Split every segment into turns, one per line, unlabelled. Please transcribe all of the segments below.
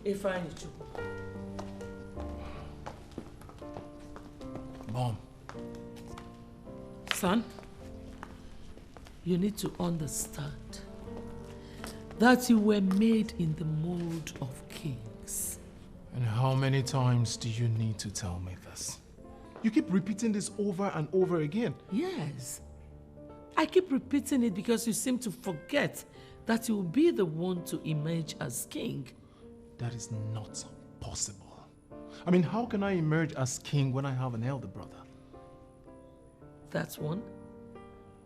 Ifeanyi.
Mom.
Son, you need to understand that you were made in the mold of kings.
And how many times do you need to tell me this? You keep repeating this over and over again.
Yes. I keep repeating it because you seem to forget that you will be the one to emerge as king.
That is not possible. I mean, how can I emerge as king when I have an elder brother?
That's one?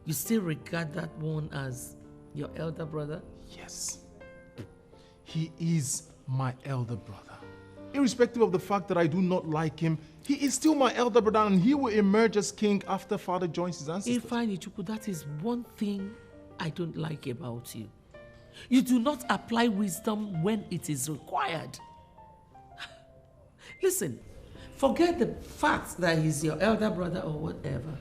You still regard that one as your elder brother?
Yes. He is my elder brother. Irrespective of the fact that I do not like him, he is still my elder brother and he will emerge as king after father joins his ancestors.
Ifeanyi Chukwu, that is one thing I don't like about you. You do not apply wisdom when it is required. Listen, forget the fact that he's your elder brother or whatever.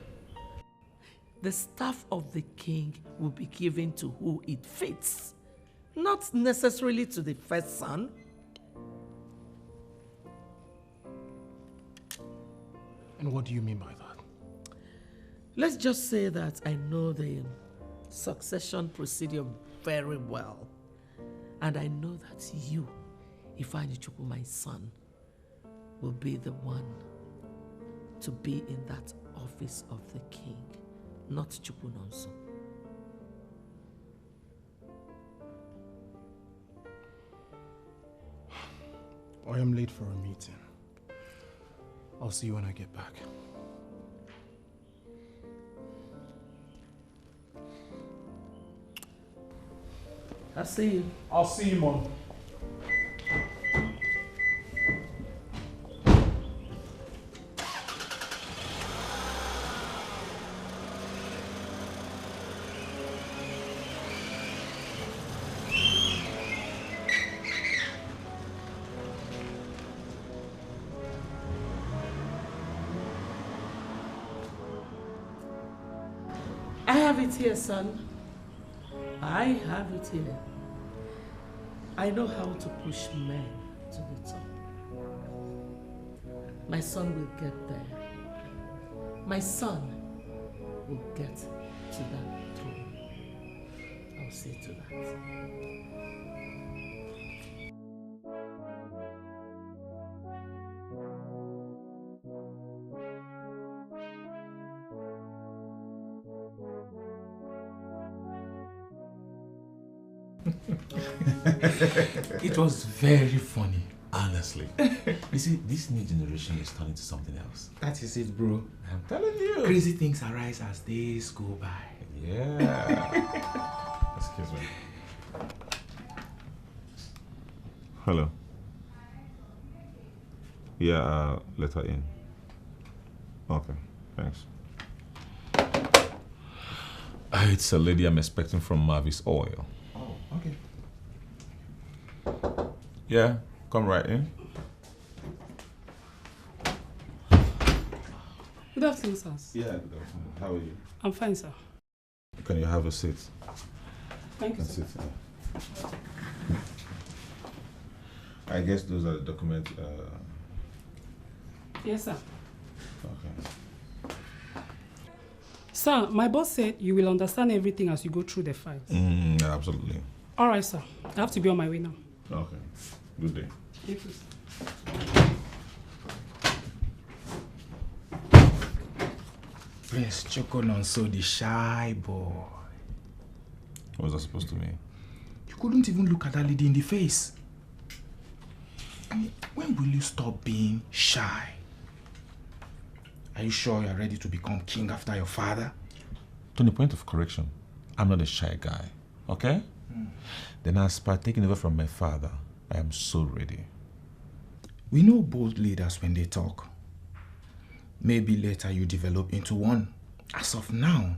The staff of the king will be given to who it fits, not necessarily to the first son.
And what do you mean by that?
Let's just say that I know the succession procedure very well. And I know that you, Ifeanyi Chukwu, my son, will be the one to be in that office of the king, not Chukwu Nonso.
I am late for a meeting. I'll see you when I get back.
I'll see you.
I'll see you, Mom.
I have it here, son. I have it here. I know how to push men to the top. My son will get there. My son will get to that throne. I'll see to that.
It was very funny, honestly. You see, this new generation is turning to something else.
That is it, bro.
I'm telling you.
Crazy things arise as days go by.
Yeah. Excuse me.
Hello. Yeah, let her in. Okay, thanks.
It's a lady I'm expecting from Mavis Oil.
Oh, okay.
Yeah, come right in.
Good afternoon, sir.
Yeah, good afternoon. How are you?
I'm fine, sir.
Can you have a seat?
Thank you, sir.
Sit. I guess those are the documents.
Yes, sir.
Okay.
Sir, my boss said you will understand everything as you go through the files.
Yeah, absolutely.
All right, sir. I have to be on my way now.
Okay. Good day.
Thank you, sir.
Prince Chukwu Nonso, the shy boy.
What was that supposed to mean?
You couldn't even look at that lady in the face. I mean, when will you stop being shy? Are you sure you're ready to become king after your father?
Tony, point of correction. I'm not a shy guy, okay? Then as per taking over from my father, I am so ready.
We know bold leaders when they talk. Maybe later you develop into one. As of now,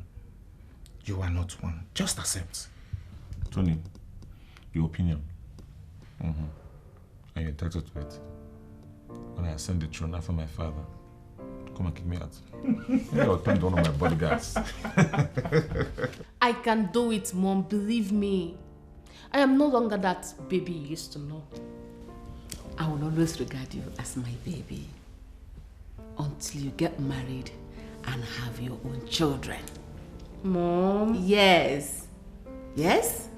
you are not one. Just accept.
Tony, your opinion. And you're entitled to it. When I ascend the throne after my father, come and kick me out. Maybe I'll turn to one of my bodyguards.
I can do it, Mom. Believe me. I am no longer that baby you used to know. I will always regard you as my baby until you get married and have your own children.
Mom?
Yes. Yes?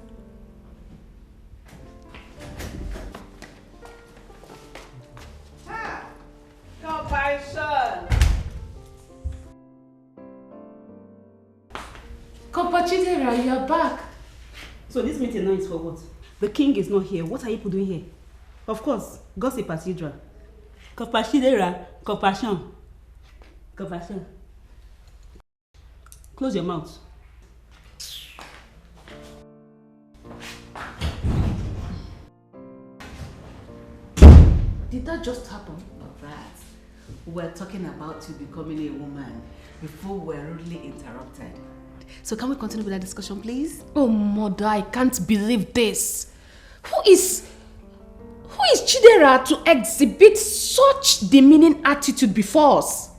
Compassion!
Compachidera, you're back.
So this meeting now is for what? The king is not here. What are you people doing here? Of course, gossip as usual. Compachidera, compassion. Compassion. Close your mouth.
Did that just happen? Alright. We're talking about you becoming a woman before we're rudely interrupted. So can we continue with that discussion, please?
Oh, mother, I can't believe this. Who is Chidera to exhibit such demeaning attitude before us?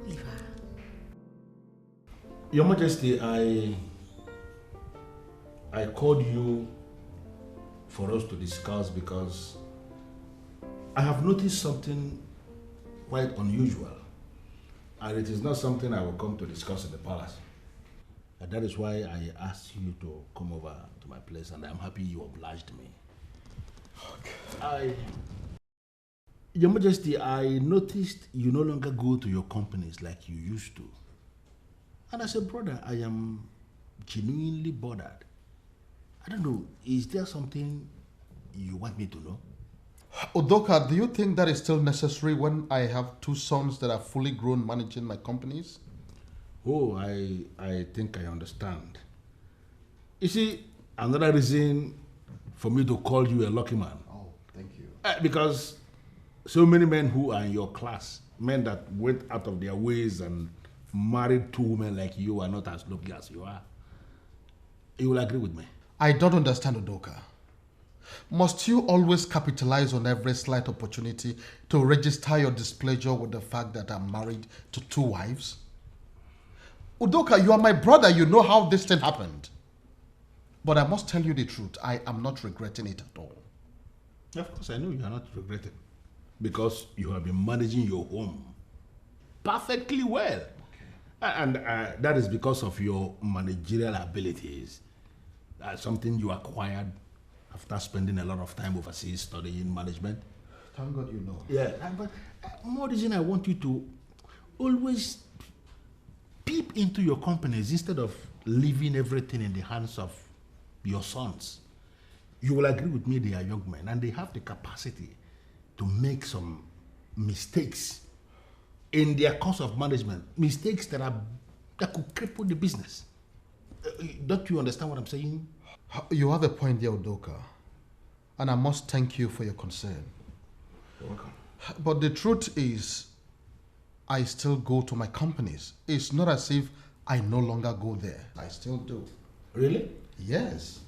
Leave her.
Your Majesty, I called you for us to discuss because I have noticed something quite unusual, and it is not something I will come to discuss in the palace. And that is why I asked you to come over to my place, and I'm happy you obliged me. Your Majesty, I noticed you no longer go to your companies like you used to. And as a brother, I am genuinely bothered. I don't know, is there something you want me to know?
Udoka, do you think that is still necessary when I have two sons that are fully grown managing my companies?
Oh, I think I understand. You see, another reason for me to call you a lucky man.
Oh, thank you.
Because so many men who are in your class, men that went out of their ways and married two women like you are not as lucky as you are. You will agree with me?
I don't understand, Udoka. Must you always capitalize on every slight opportunity to register your displeasure with the fact that I'm married to two wives? Udoka, you are my brother. You know how this thing happened. But I must tell you the truth. I am not regretting it at all.
Of course, I know you are not regretting. Because you have been managing your home perfectly well. Okay. And that is because of your managerial abilities. Something you acquired after spending a lot of time overseas studying management.
Thank God you know.
Yeah, but more reason I want you to always peep into your companies instead of leaving everything in the hands of your sons. You will agree with me, they are young men and they have the capacity to make some mistakes in their course of management. Mistakes that could cripple the business. Don't you understand what I'm saying?
You have a point there, Udoka. And I must thank you for your concern.
You're welcome.
But the truth is, I still go to my companies. It's not as if I no longer go there. I still do.
Really?
Yes.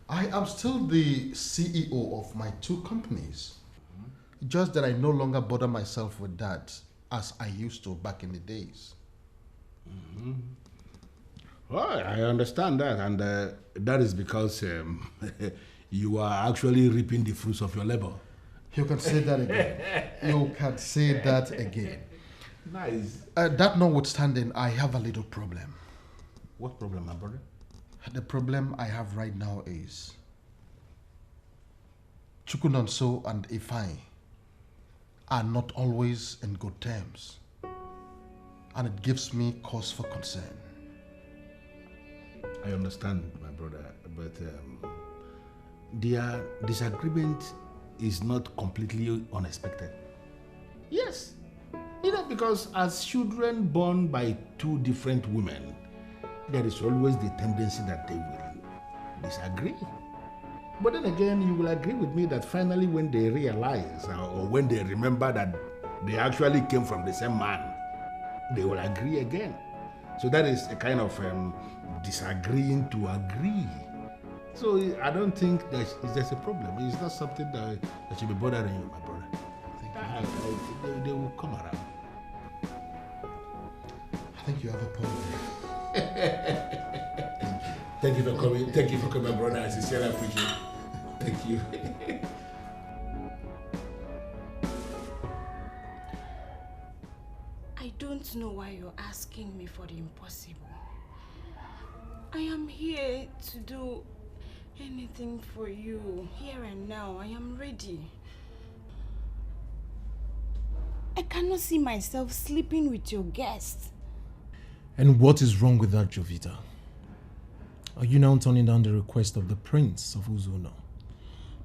I am still the CEO of my two companies. Mm-hmm. Just that I no longer bother myself with that as I used to back in the days.
Mm-hmm. Well, I understand that, and that is because you are actually reaping the fruits of your labor.
You can say that again. You can say that again.
Nice.
That notwithstanding, I have a little problem.
What problem, my brother?
The problem I have right now is Chukunonso and Ifai are not always in good terms, and it gives me cause for concern.
I understand, my brother, but their disagreement is not completely unexpected. Yes, because as children born by two different women, there is always the tendency that they will disagree. But then again, you will agree with me that finally when they realize or when they remember that they actually came from the same man, they will agree again. So that is a kind of disagreeing to agree. So I don't think there's a problem. It's not something that should be bothering you, my brother. They will come around.
I think you have a point there.
Thank you for coming. Thank you for coming, brother. I sincerely appreciate it. Thank you.
don't know why you're asking me for the impossible. I am here to do anything for you, here and now. I am ready. I cannot see myself sleeping with your guests.
And what is wrong with that, Jovita? Are you now turning down the request of the Prince of Uzuno?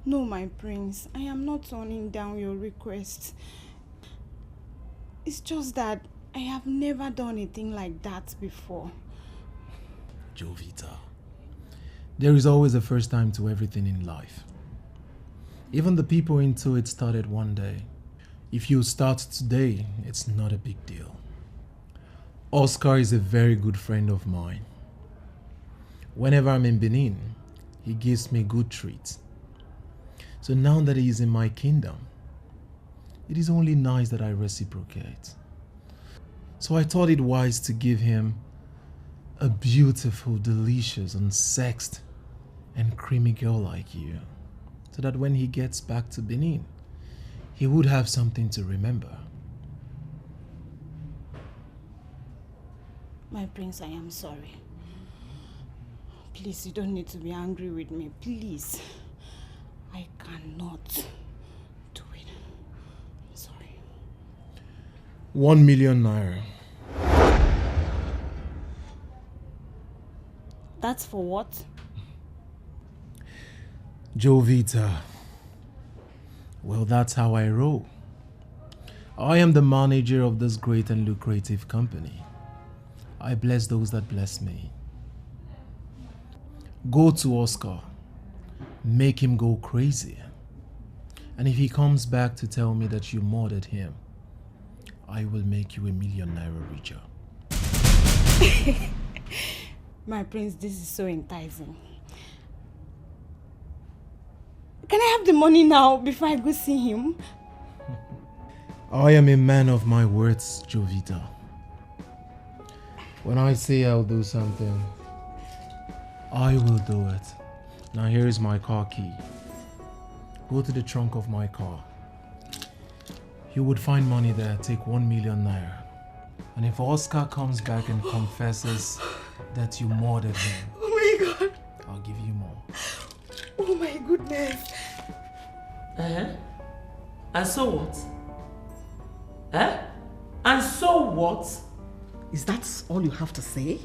No, my prince, I am not turning down your request. It's just that I have never done a thing like that before.
Jovita, there is always a first time to everything in life. Even the people into it started one day. If you start today, it's not a big deal. Oscar is a very good friend of mine. Whenever I'm in Benin, he gives me good treats. So now that he is in my kingdom, it is only nice that I reciprocate. So I thought it wise to give him a beautiful, delicious, unsexed, and creamy girl like you, so that when he gets back to Benin, he would have something to remember.
My prince, I am sorry. Please, you don't need to be angry with me. Please. I cannot do it. I'm sorry.
1 million naira.
That's for what?
Jovita. Well, that's how I roll. I am the manager of this great and lucrative company. I bless those that bless me. Go to Oscar. Make him go crazy. And if he comes back to tell me that you murdered him, I will make you 1 million naira richer.
My prince, this is so enticing. Can I have the money now before I go see him?
I am a man of my words, Jovita. When I say I'll do something, I will do it. Now here is my car key. Go to the trunk of my car. You would find money there. Take 1 million naira. And if Oscar comes back and confesses that you murdered him,
Oh my God.
I'll give you more.
Oh my goodness.
And so what? And so what?
Is that all you have to say?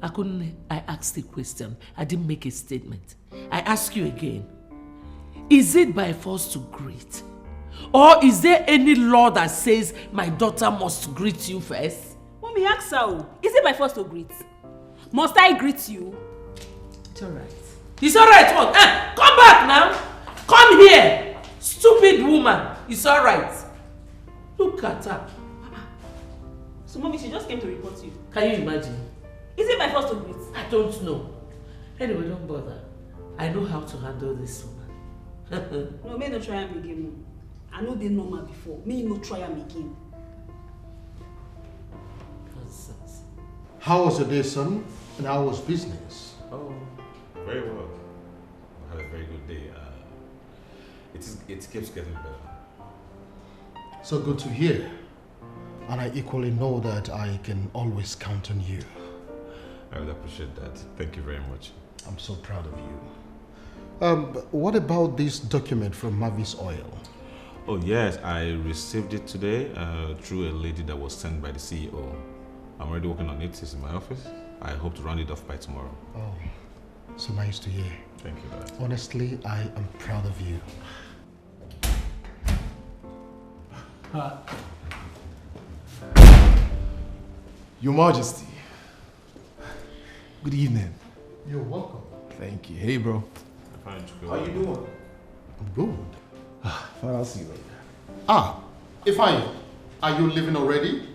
I asked a question. I didn't make a statement. I ask you again. Is it by force to greet? Or is there any law that says my daughter must greet you first?
Mommy, ask her. Is it by force to greet? Must I greet you?
It's alright. It's alright, what? Come back now! Come here! Stupid woman! It's alright. Look at her.
So mommy, she just came to report you.
Can you imagine?
Is it by force to greet?
I don't know. Anyway, don't bother. I know how to handle this woman.
No, me no try am again. I know they normal before. Me no try am again.
Nonsense.
How was your day, son? And how was business?
Oh, very well. I had a very good day. It keeps getting better.
So good to hear. And I equally know that I can always count on you.
I would appreciate that. Thank you very much.
I'm so proud of you. But what about this document from Mavis Oil?
Oh yes, I received it today through a lady that was sent by the CEO. I'm already working on it. It's in my office. I hope to round it off by tomorrow.
Oh, so nice to hear.
Thank you, Dad.
Honestly, I am proud of you.
Your Majesty. Good evening.
You're welcome.
Thank you. Hey, bro.
Fine,
How you doing?
I'm good.
Fine, I'll see you later.
Ifeanyi, are you leaving already?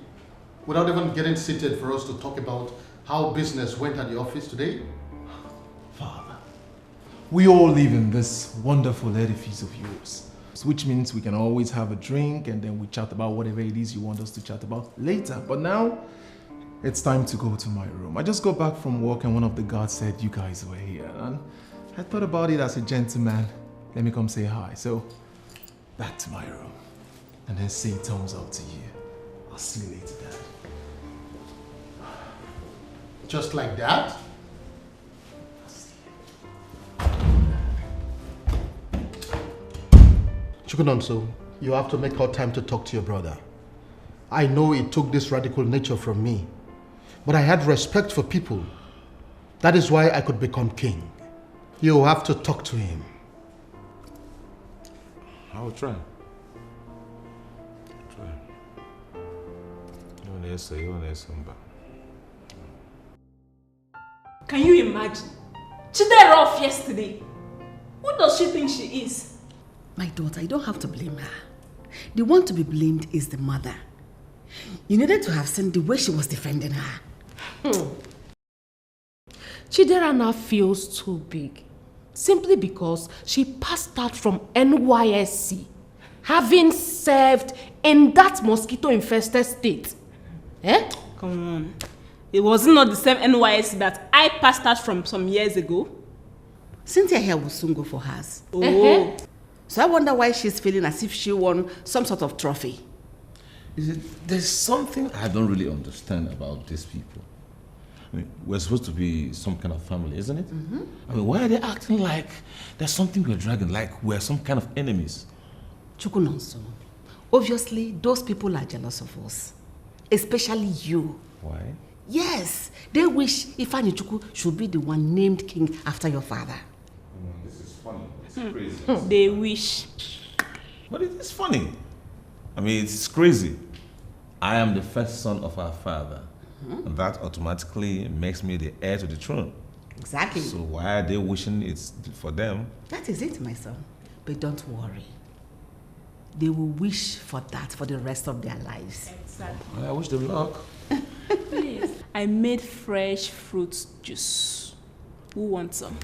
Without even getting seated for us to talk about how business went at the office today?
Father, we all live in this wonderful edifice of yours, which means we can always have a drink and then we chat about whatever it is you want us to chat about later. But now, it's time to go to my room. I just got back from work and one of the guards said you guys were here. And I thought about it as a gentleman. Let me come say hi. So, back to my room. And then say thumbs up to you. I'll see you later, Dad.
Just like that? Chukunonso, you have to make out time to talk to your brother. I know it took this radical nature from me, but I had respect for people. That is why I could become king. You have to talk to him.
I will try.
Can you imagine? Chidera off yesterday. Who does she think she is?
My daughter, you don't have to blame her. The one to be blamed is the mother. You needed to have seen the way she was defending her.
Chidera now feels too big simply because she passed out from NYSC, having served in that mosquito-infested state. Eh?
Come on. It wasn't not the same NYSC that I passed out from some years ago.
Cynthia here will soon go for hers.
Oh.
So I wonder why she's feeling as if she won some sort of trophy.
There's something I don't really understand about these people. I mean, we're supposed to be some kind of family, isn't it?
Mm-hmm.
I mean, why are they acting like there's something we're dragging, like we're some kind of enemies?
Chukunonso, obviously those people are jealous of us. Especially you.
Why?
Yes, they wish Ifeanyi Chukwu should be the one named king after your father.
This is funny. It's crazy.
They wish.
But it is funny. I mean, it's crazy. I am the first son of our father. And that automatically makes me the heir to the throne.
Exactly.
So why are they wishing it's for them?
That is it, my son. But don't worry. They will wish for that for the rest of their lives.
Exactly.
I wish them luck.
Please. I made fresh fruit juice. Who wants some?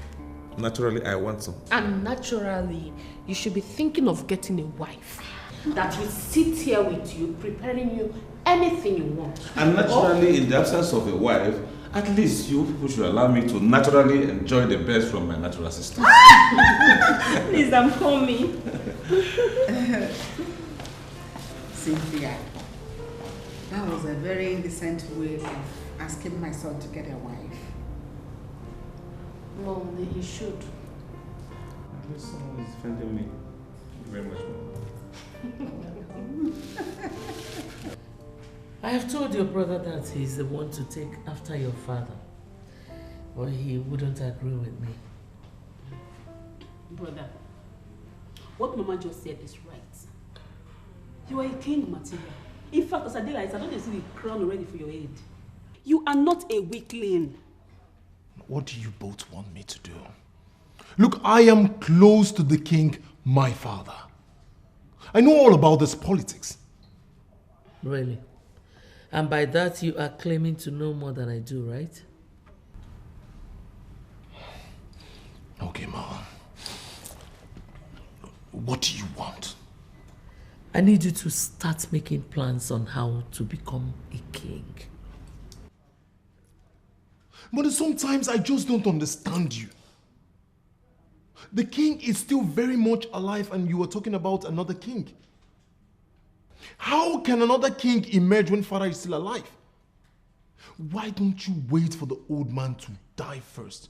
Naturally, I want some.
And naturally, you should be thinking of getting a wife that will sit here with you, preparing you anything you want.
And naturally, in the absence of a wife, at least you people should allow me to naturally enjoy the best from my natural sister.
Please, I'm coming.
Cynthia, that was a very indecent way of asking my son to get a wife.
No, he should.
At least someone is defending me. Thank you very much, Mom.
I have told your brother that he's the one to take after your father, but he wouldn't agree with me.
Brother, what Mama just said is right. You are a king material. In fact, as I did, I don't see the crown already for your head. You are not a weakling.
What do you both want me to do? Look, I am close to the king, my father. I know all about this politics.
Really? And by that you are claiming to know more than I do, right?
Okay, Mom. What do you want?
I need you to start making plans on how to become a king.
But sometimes I just don't understand you. The king is still very much alive and you are talking about another king. How can another king emerge when father is still alive? Why don't you wait for the old man to die first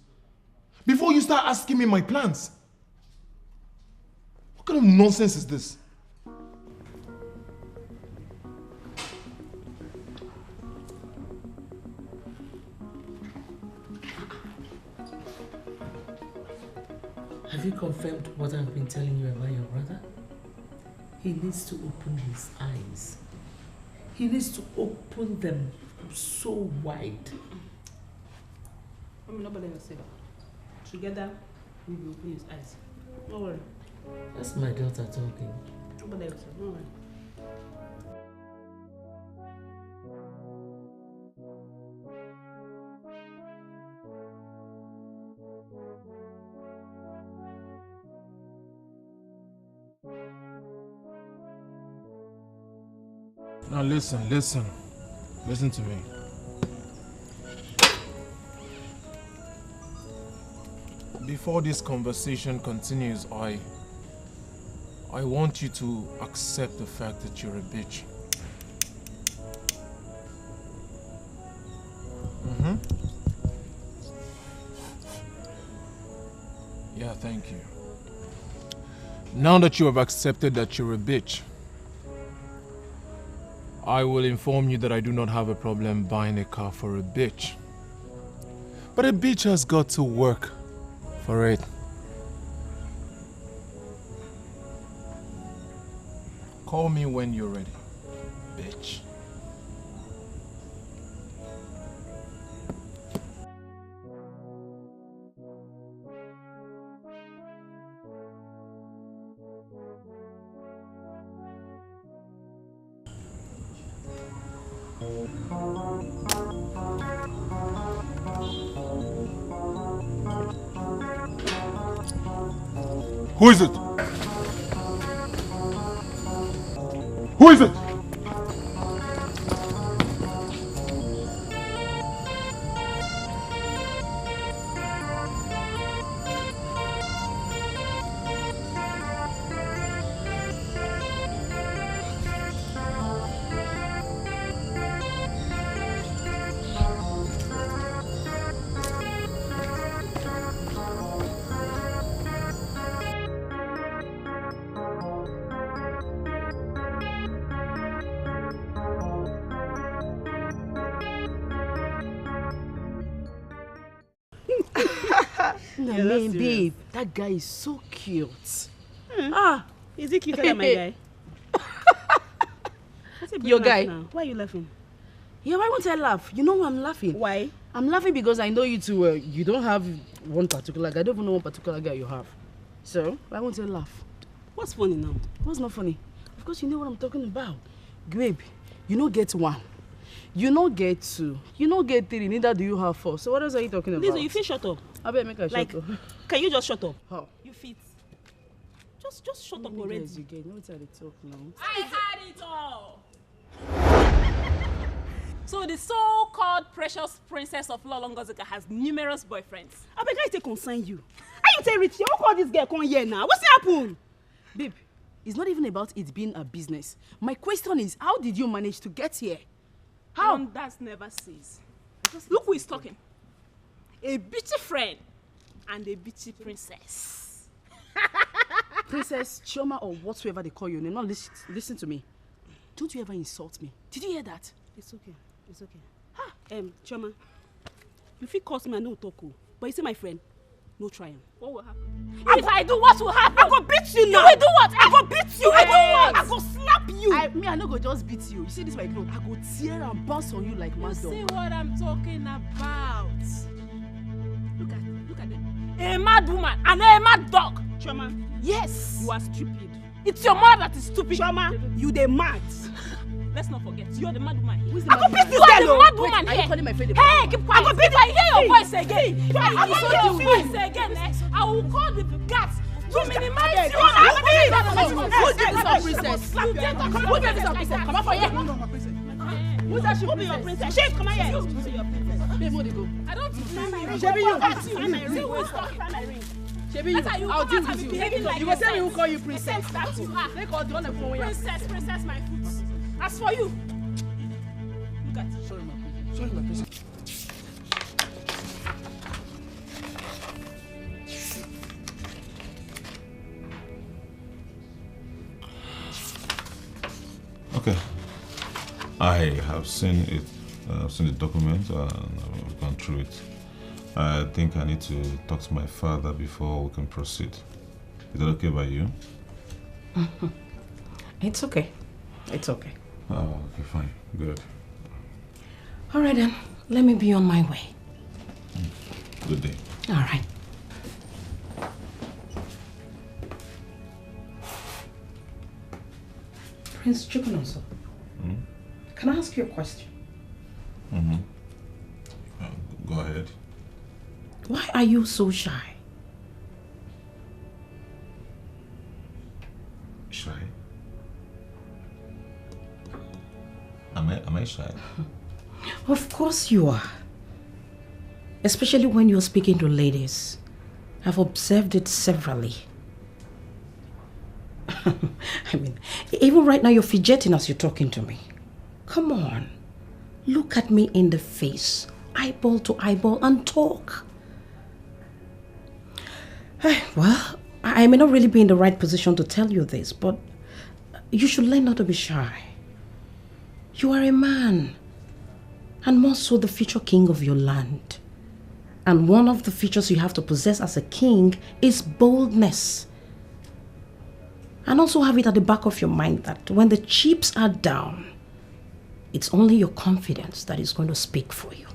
before you start asking me my plans? What kind of nonsense is this?
Have you confirmed what I've been telling you about your brother? He needs to open his eyes. He needs to open them so wide.
Nobody will say that. Together, we will open his eyes. Don't worry.
That's my daughter talking.
Nobody will say, don't worry.
Now listen to me. Before this conversation continues, I want you to accept the fact that you're a bitch. thank you. Now that you have accepted that you're a bitch, I will inform you that I do not have a problem buying a car for a bitch. But a bitch has got to work for it. Call me when you're ready, bitch. Who is it? Who is it?
Yeah,
Man, babe, that guy is so cute.
Is he cuter than my guy?
Your guy?
Now? Why are you laughing?
Yeah, why won't I laugh? You know why I'm laughing?
Why?
I'm laughing because I know you too well. You don't have one particular guy. I don't even know one particular guy you have. So, why won't I laugh?
What's funny now?
What's not funny? Of course, you know what I'm talking about. Babe, you don't get one. You don't get two. You don't get three. Neither do you have four. So, what else are you talking about?
Listen, you feel shut up.
I better make a
Like,
shut up.
can you just shut up?
How?
You fit. Just shut up already.
Guys, you get no time to talk now.
I had it all. So the so-called precious princess of Lolongozika has numerous boyfriends.
I beg I take concern you. Are you tell Richie? How call this girl come here now? What's happened?
Babe, it's not even about it being a business. My question is, how did you manage to get here? How?
That never cease. Look who is talking. A bitchy friend and a bitchy princess.
Princess, Chioma, or whatsoever they call you. Now listen to me. Don't you ever insult me. Did you hear that?
It's okay. It's okay. Chioma, you feel curse me and no talk. But you see my friend, no trying.
What will happen? If I do, what will happen?
I go beat you now.
You will do what?
I go beat you. I do what? I go slap you.
I no go just beat you. You see this my clothes? I go tear and bounce on you like mad dog.
See what I'm talking about? Look at them. A mad woman and a mad dog.
Chioma,
yes.
You are stupid.
It's your mother that is stupid.
Chioma, you the mad.
Let's not forget, you're the mad woman here.
Who's the mad woman?
You are the mad woman
here. Are you calling my friend the
mad woman? Hey, keep quiet. If I hear your voice again,
I will
hear your voice again, I will call the guards to minimize you.
Who's this princess? Who's this princess? Come on for here.
Who's that? Who be your princess? Shame, come here.
Babe, where they go?
I don't blame you.
Shebi you.
See who is talking.
Shebi you. I'll deal with you. You will tell me who call you princess.
That you are.
They call the one that phone here.
Princess, my foot. As for you, look at it.
Sorry, my princess.
Okay. I have seen it. I've seen the document and I've gone through it. I think I need to talk to my father before we can proceed. Is that okay by you?
It's okay. It's okay.
Oh, okay, fine. Good.
All right then. Let me be on my way.
Good day.
All right. Prince Chukwunoso, can I ask you a question?
Go ahead.
Why are you so shy?
Shy? Am I shy?
Of course you are. Especially when you're speaking to ladies. I've observed it severally. I mean, even right now you're fidgeting as you're talking to me. Come on. Look at me in the face, eyeball to eyeball, and talk.
Well, I may not really be in the right position to tell you this, but you should learn not to be shy. You are a man, and more so the future king of your land. And one of the features you have to possess as a king is boldness. And also have it at the back of your mind that when the chips are down, it's only your confidence that is going to speak for you.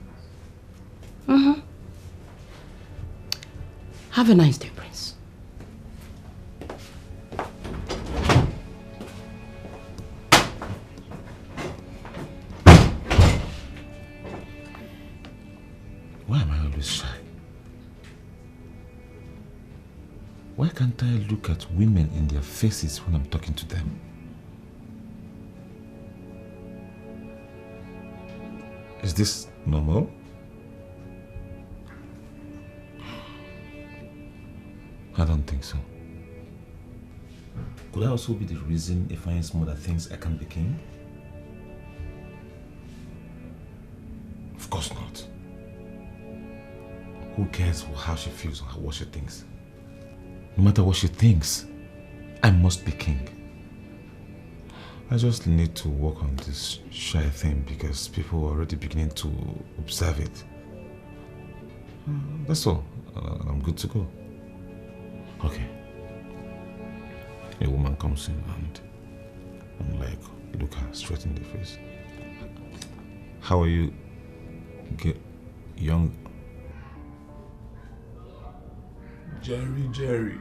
Have a nice day, Prince.
Why am I always shy? Why can't I look at women in their faces when I'm talking to them? Is this normal? I don't think so. Could I also be the reason Ifeanyi Smoda thinks I can't be king? Of course not. Who cares how she feels or what she thinks? No matter what she thinks, I must be king. I just need to work on this shy thing because people are already beginning to observe it. That's all. I'm good to go. Okay. A woman comes in and I'm like, look her straight in the face. How are you, young?
Jerry.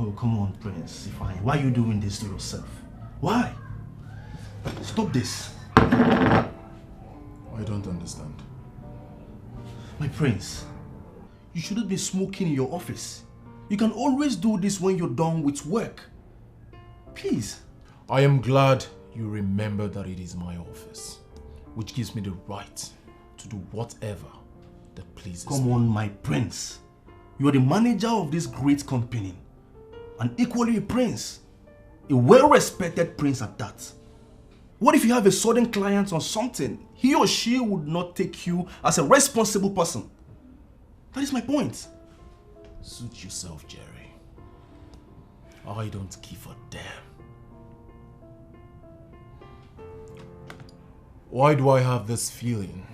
Oh, come on, Prince. Why are you doing this to yourself? Why? Stop this.
I don't understand.
My prince, you shouldn't be smoking in your office. You can always do this when you're done with work. Please.
I am glad you remember that it is my office, which gives me the right to do whatever that pleases me.
Come on, my prince. You are the manager of this great company, and equally a prince. A well-respected prince at that. What if you have a sudden client on something? He or she would not take you as a responsible person. That is my point.
Suit yourself, Jerry. I don't give a damn. Why do I have this feeling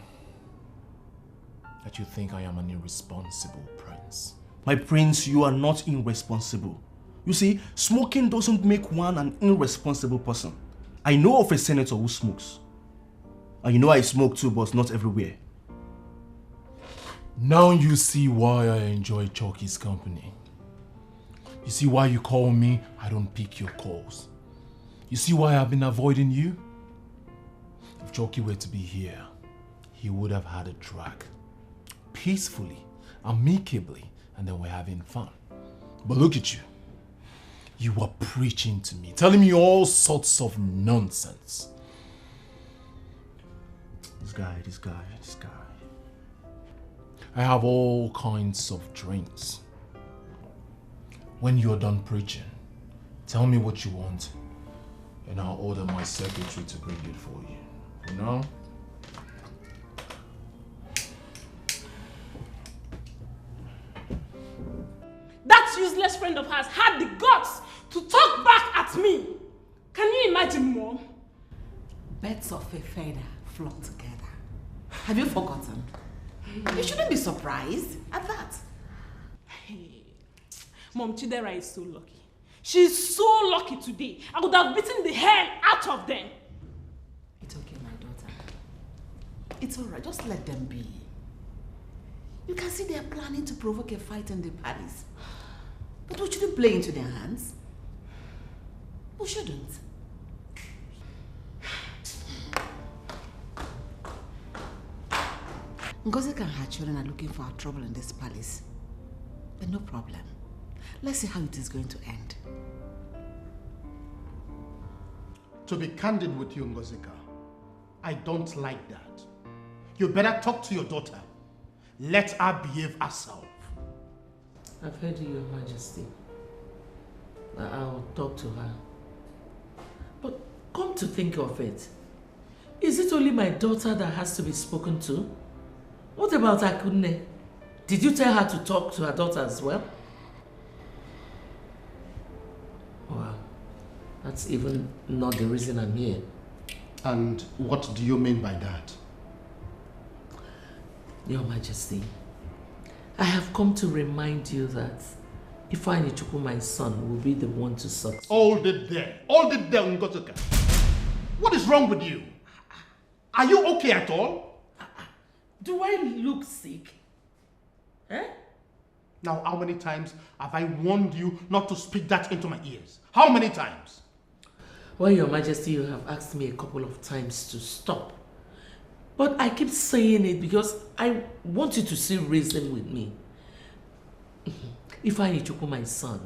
that you think I am an irresponsible prince?
My prince, you are not irresponsible. You see, smoking doesn't make one an irresponsible person. I know of a senator who smokes. And you know I smoke too, but not everywhere.
Now you see why I enjoy Chalky's company. You see why you call me, I don't pick your calls. You see why I've been avoiding you? If Chalky were to be here, he would have had a drag. Peacefully, amicably, and then we're having fun. But look at you. You are preaching to me, telling me all sorts of nonsense.
This guy.
I have all kinds of drinks. When you're done preaching, tell me what you want, and I'll order my secretary to bring it for you. You know?
That useless friend of hers had the guts to talk back at me. Can you imagine, Mom?
Birds of a feather flock together. Have you forgotten? You shouldn't be surprised at that.
Hey, Mom, Chidera is so lucky. She's so lucky today. I would have beaten the hell out of them.
It's okay, my daughter. It's all right. Just let them be. You can see they're planning to provoke a fight in the palace. But we shouldn't play into their hands. We shouldn't. Ngozi and her children are looking for our trouble in this palace. But no problem. Let's see how it is going to end.
To be candid with you, Ngozika, I don't like that. You better talk to your daughter. Let her behave herself.
I've heard you, Your Majesty. I'll talk to her. But come to think of it, is it only my daughter that has to be spoken to? What about Akunne? Did you tell her to talk to her daughter as well? That's even not the reason I'm here.
And what do you mean by that?
Your Majesty, I have come to remind you that Ifeanyi Chukwu, my son, will be the one to succeed.
Hold it there, Ngozuka. What is wrong with you? Are you okay at all?
Do I look sick? Eh?
Now, how many times have I warned you not to speak that into my ears? How many times?
Well, Your Majesty, you have asked me a couple of times to stop. But I keep saying it because I want you to see reason with me. Ifeanyi Chukwu, my son,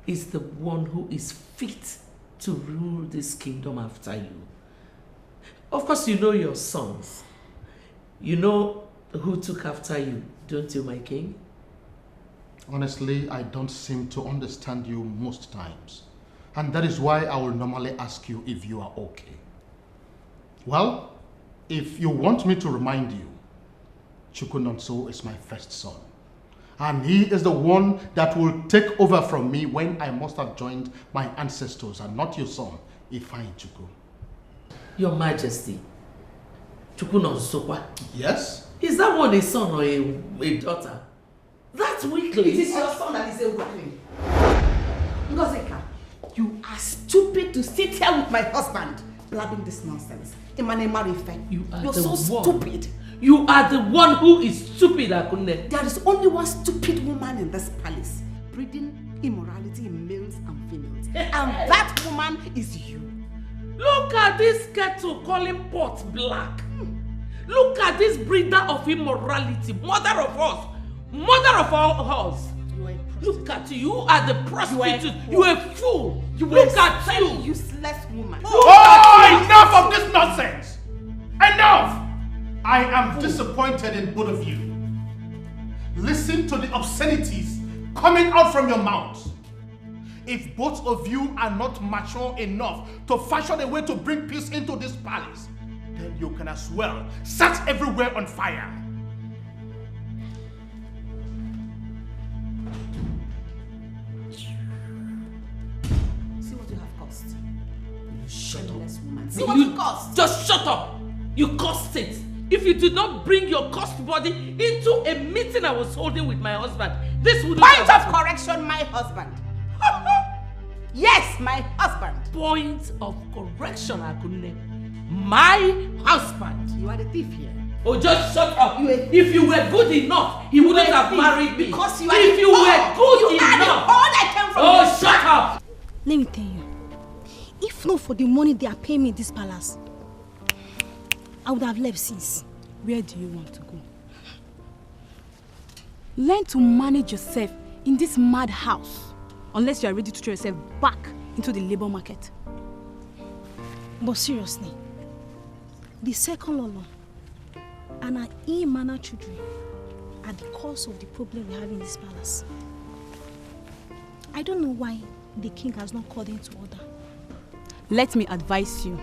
is the one who is fit to rule this kingdom after you. Of course, you know your sons. You know who took after you, don't you, my king?
Honestly, I don't seem to understand you most times. And that is why I will normally ask you if you are okay. Well, if you want me to remind you, Chukwu Nonso is my first son. And he is the one that will take over from me when I must have joined my ancestors and not your son, Ifeanyi Chukwu.
Your Majesty, Chukwu Nonso.
Yes?
Is that one a son or a daughter? That's weakling.
It is your son that is a weakling. Ngozika, you are stupid to sit here with my husband blabbing this nonsense. You're so stupid.
You are the one who is stupid, Akunne.
There is only one stupid woman in this palace, breeding immorality in males and females. And that woman is you.
Look at this kettle calling pot black. Look at this breeder of immorality, mother of us, mother of all us. Look at you, you are the prostitute. You are a fool. Look at you.
Useless woman.
Oh, enough of this nonsense! Enough! I am disappointed in both of you. Listen to the obscenities coming out from your mouths. If both of you are not mature enough to fashion a way to bring peace into this palace, then you can as well set everywhere on fire.
See what you have cost.
Shut up.
Woman. See what you cost.
Just shut up. You cost it. If you did not bring your cursed body into a meeting I was holding with my husband, this would
Point of correction, my husband. Yes, my husband.
Point of correction, Akunne. My husband.
You are the thief here.
Oh, just shut up. If you were good enough, he wouldn't have married me.
Because you are
if you were good enough.
I came from.
Oh, shut up.
Let me tell you. If not for the money they are paying me in this palace, I would have left since.
Where do you want to go? Learn to manage yourself in this mad house, unless you are ready to throw yourself back into the labor market.
But seriously, the second Lolo and our immature children are the cause of the problem we have in this palace. I don't know why the king has not called them to order.
Let me advise you.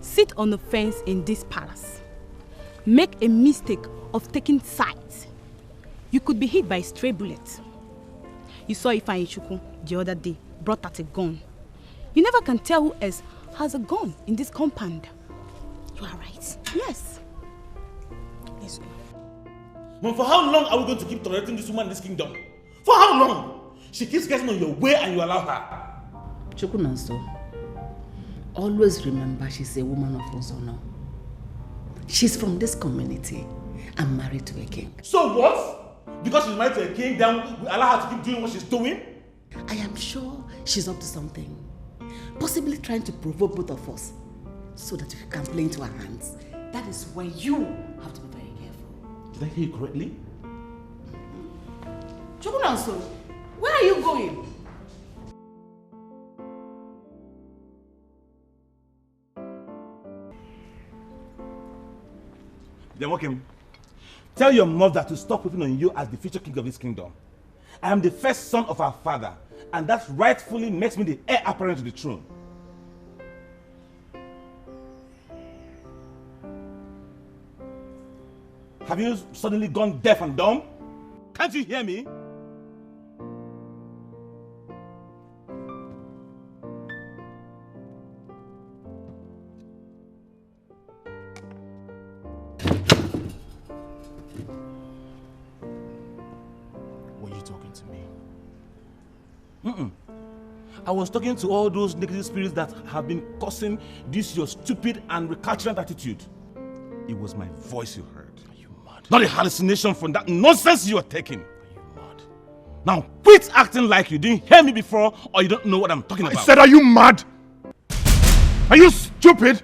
Sit on the fence in this palace. Make a mistake of taking sides. You could be hit by a stray bullet. You saw Ifeanyi Chukwu the other day brought out a gun. You never can tell who else has a gun in this compound.
You are right.
Yes.
Let's go.
Mom, for how long are we going to keep tolerating this woman in this kingdom? For how long? She keeps getting on your way and you allow her.
Chukwu Nonso, always remember she's a woman of honor. She's from this community and married to a king.
So what? Because she's married to a king, then we allow her to keep doing what she's doing?
I am sure she's up to something. Possibly trying to provoke both of us so that we can play into her hands. That is why you have to be very careful.
Did I hear you correctly?
Chukwu Nonso, where are you going?
Then walk him. Tell your mother to stop putting on you as the future king of this kingdom. I am the first son of our father, and that rightfully makes me the heir apparent to the throne. Have you suddenly gone deaf and dumb? Can't you hear me? I was talking to all those negative spirits that have been causing this your stupid and recalcitrant attitude. It was my voice you heard. Are you mad? Not a hallucination from that nonsense you are taking. Are you mad? Now quit acting like you didn't hear me before or you don't know what I'm talking about.
I said, are you mad? Are you stupid?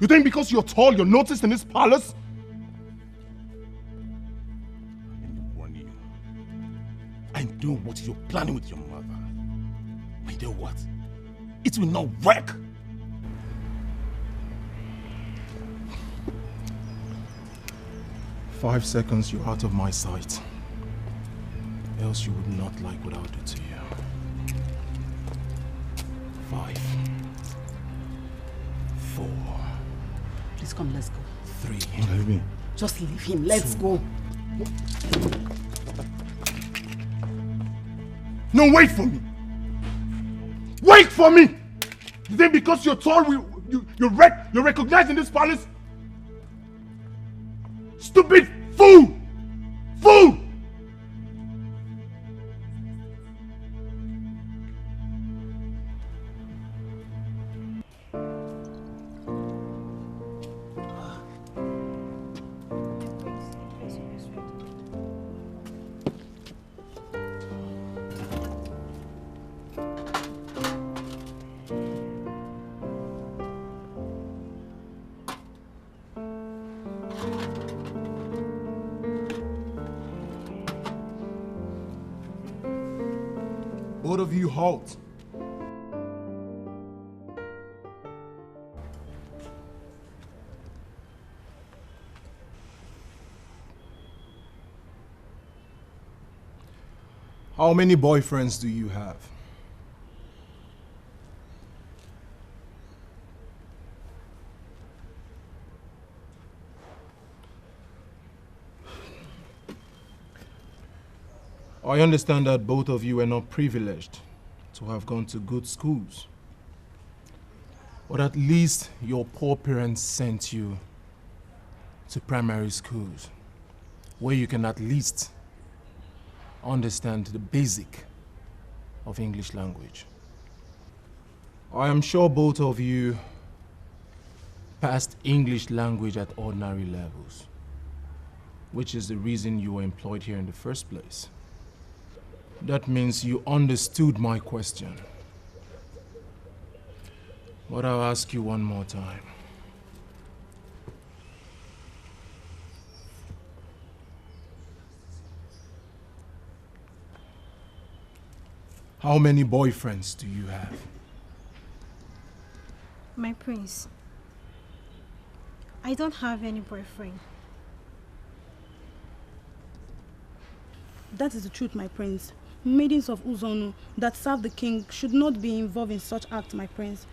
You think because you're tall, you're noticed in this palace?
I know what you're planning with your mother. But you know what? It will not work.
"5 seconds, you're out of my sight. Else you would not like what I'll do to you. 5, 4.
Please come, let's go.
3.
Leave me.
Just leave him, let's go.
No, wait for me! Wait for me! You think because you're tall, you're recognized in this palace? Stupid fool! Fool! Both of you halt. How many boyfriends do you have? I understand that both of you are not privileged to have gone to good schools. But at least your poor parents sent you to primary schools where you can at least understand the basic of English language. I am sure both of you passed English language at ordinary levels, which is the reason you were employed here in the first place. That means you understood my question. But I'll ask you one more time. How many boyfriends do you have?
My prince, I don't have any boyfriend.
That is the truth, my prince. Maidens of Uzonu that serve the king should not be involved in such acts, my prince.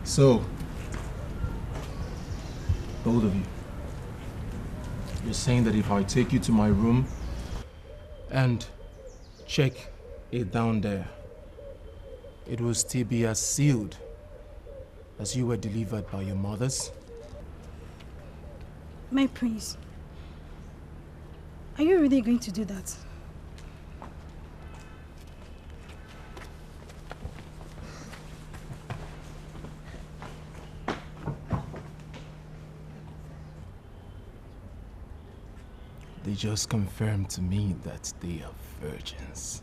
So, both of you, you're saying that if I take you to my room and check it down there, it will still be as sealed as you were delivered by your mothers?
My prince, are you really going to do that?
They just confirmed to me that they are virgins.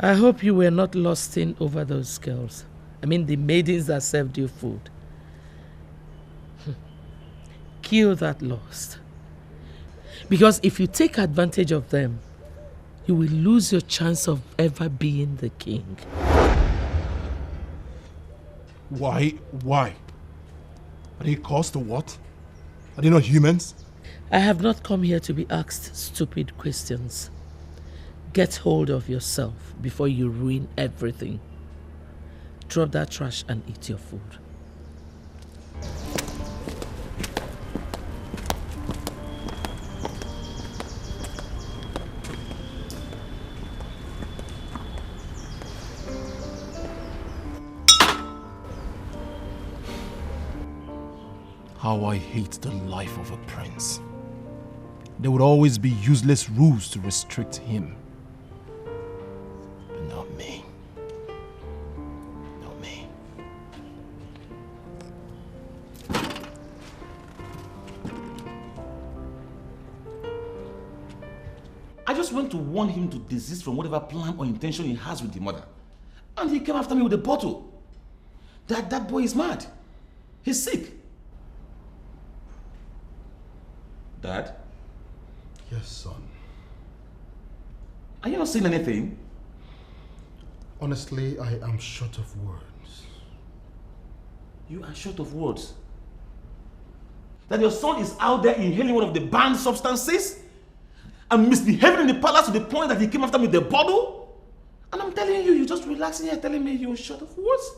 I hope you were not lusting over those girls. I mean, the maidens that served you food. Kill that lust. Because if you take advantage of them, you will lose your chance of ever being the king.
Why? Why? Are they caused or what? Are they not humans?
I have not come here to be asked stupid questions. Get hold of yourself before you ruin everything. Drop that trash and eat your food.
How I hate the life of a prince. There would always be useless rules to restrict him. But not me. Not me.
I just went to warn him to desist from whatever plan or intention he has with the mother. And he came after me with a bottle. That boy is mad. He's sick. Dad?
Yes, son.
Are you not saying anything?
Honestly, I am short of words.
You are short of words? That your son is out there inhaling one of the banned substances? And misbehaving in the palace to the point that he came after me with the bottle? And I'm telling you, you're just relaxing here telling me you're short of words?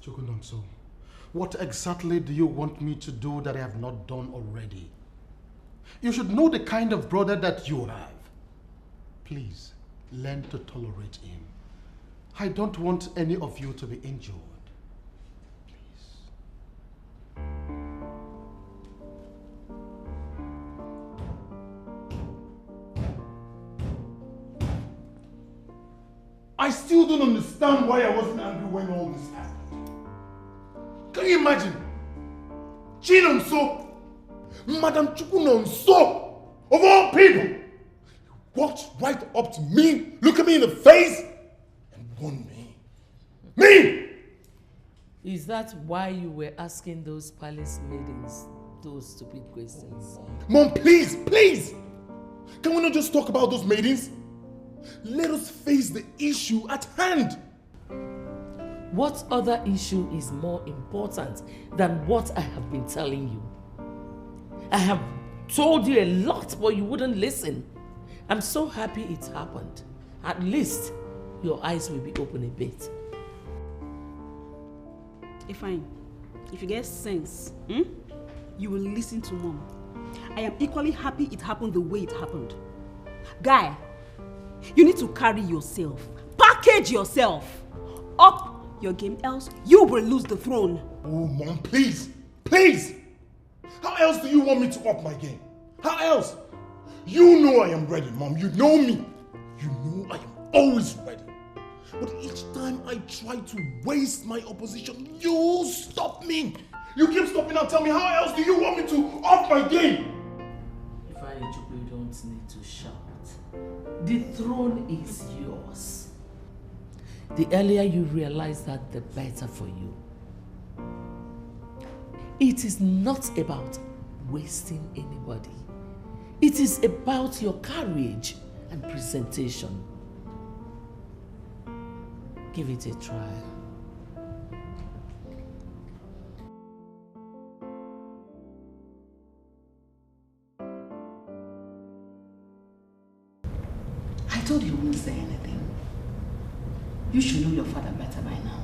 Chukunonso, what exactly do you want me to do that I have not done already? You should know the kind of brother that you have. Please, learn to tolerate him. I don't want any of you to be injured. I still don't understand why I wasn't angry when all this happened. Can you imagine? Chinonso, Madam Chukunonso, of all people, walked right up to me, looked at me in the face, and warned me. Me!
Is that why you were asking those palace maidens those stupid questions?
Mom, please, please! Can we not just talk about those maidens? Let us face the issue at hand.
What other issue is more important than what I have been telling you? I have told you a lot, but you wouldn't listen. I'm so happy it happened. At least your eyes will be open a bit.
Fine. If you get sense, you will listen to Mom. I am equally happy it happened the way it happened. Guy, you need to carry yourself, package yourself, up your game, else you will lose the throne.
Oh, Mom, please, please! How else do you want me to up my game? How else? You know I am ready, Mom. You know me. You know I am always ready. But each time I try to waste my opposition, you stop me. You keep stopping and tell me, how else do you want me to up my game?
If I you don't need to shout. The throne is yours. The earlier you realize that, the better for you. It is not about wasting anybody. It is about your courage and presentation. Give it a try.
I told you wouldn't say anything. You should know your father better by now.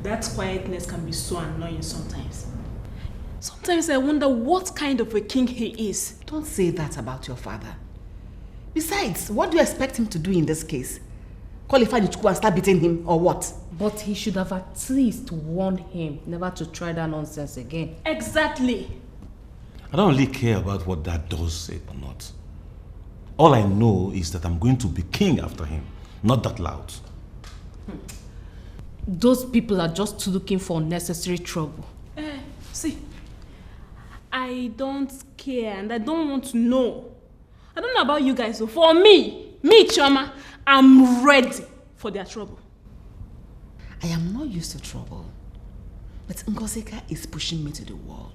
That quietness can be so annoying sometimes. Sometimes I wonder what kind of a king he is.
Don't say that about your father. Besides, what do you expect him to do in this case? Qualify the Chukwu and start beating him, or what?
But he should have at least warned him never to try that nonsense again.
Exactly.
I don't really care about what Dad does say or not. All I know is that I'm going to be king after him, not that loud.
Those people are just looking for unnecessary trouble.
See, I don't care and I don't want to know. I don't know about you guys, so for me, Chioma, I'm ready for their trouble.
I am not used to trouble, but Ngozika is pushing me to the wall.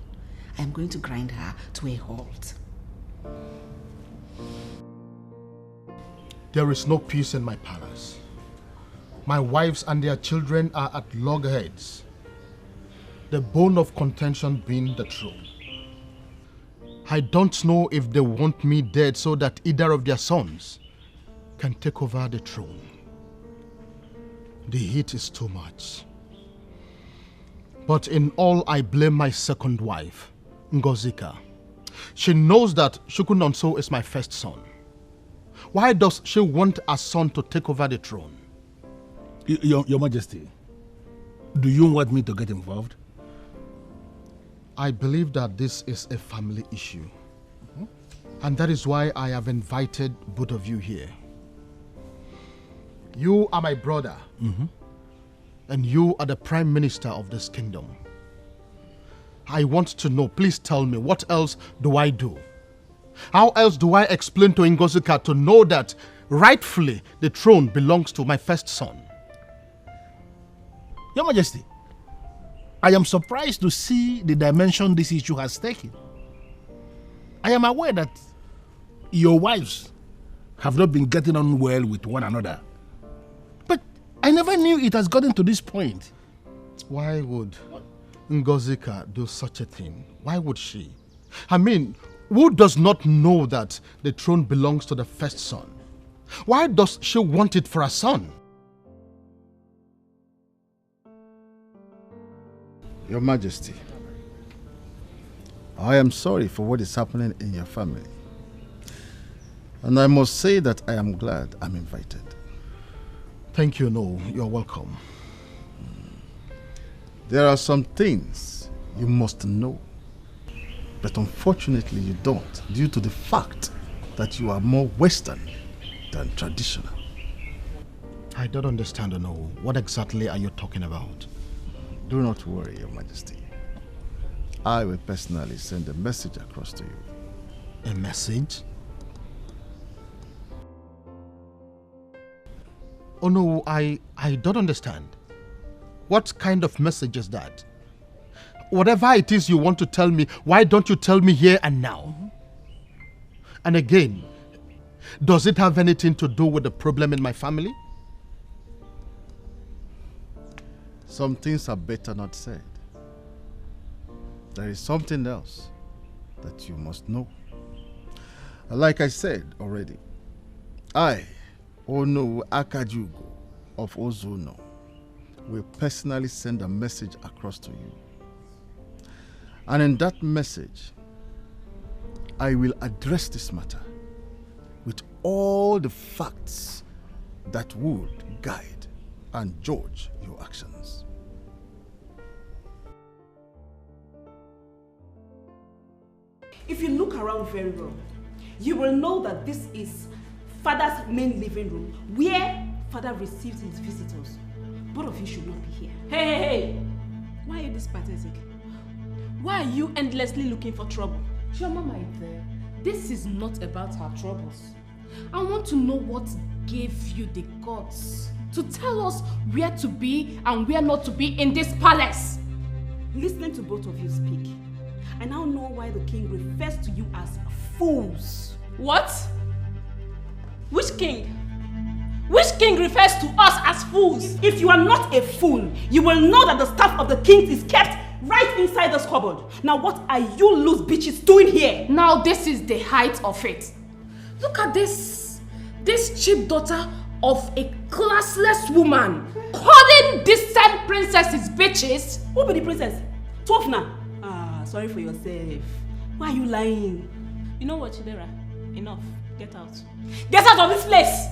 I am going to grind her to a halt.
There is no peace in my palace. My wives and their children are at loggerheads. The bone of contention being the throne. I don't know if they want me dead so that either of their sons can take over the throne. The heat is too much. But in all, I blame my second wife, Ngozika. She knows that Chukunonso is my first son. Why does she want a son to take over the throne? Your Majesty, Do you want me to get involved?
I believe that this is a family issue. And that is why I have invited both of you here. You are my brother. And you are the prime minister of this kingdom. I want to know, please tell me, what else do I do? How else do I explain to Ngozika to know that rightfully the throne belongs to my first son?
Your Majesty, I am surprised to see the dimension this issue has taken. I am aware that your wives have not been getting on well with one another. But I never knew it has gotten to this point.
Why would Ngozika do such a thing? Why would she? I mean, who does not know that the throne belongs to the first son? Why does she want it for a son?
Your Majesty, I am sorry for what is happening in your family. And I must say that I am glad I'm invited.
Thank you, no. You're welcome.
There are some things you must know. But unfortunately you don't, due to the fact that you are more Western than traditional.
I don't understand, no. What exactly are you talking about?
Do not worry, Your Majesty. I will personally send a message across to you.
A message? Oh no, I don't understand. What kind of message is that? Whatever it is you want to tell me, why don't you tell me here and now? And again, does it have anything to do with the problem in my family?
Some things are better not said. There is something else that you must know. Like I said already, I, Ono Akajugo of Ozono, will personally send a message across to you. And in that message, I will address this matter with all the facts that would guide and judge your actions.
If you look around very well, you will know that this is Father's main living room, where Father receives his visitors. Both of you should not be here.
Hey! Why are you this pathetic? Why are you endlessly looking for trouble? Chioma, my dear, this is not about our troubles. I want to know what gave you the guts to tell us where to be and where not to be in this palace.
Listening to both of you speak, I now know why the king refers to you as fools.
What? Which king? Which king refers to us as fools?
If you are not a fool, you will know that the staff of the king is kept right inside this cupboard. Now what are you loose bitches doing here?
Now this is the height of it. Look at this cheap daughter of a classless woman calling decent princesses bitches.
Who be the princess? Twofna. Sorry for yourself. Why are you lying?
You know what, Chidera? Enough. Get out.
Get out of this place!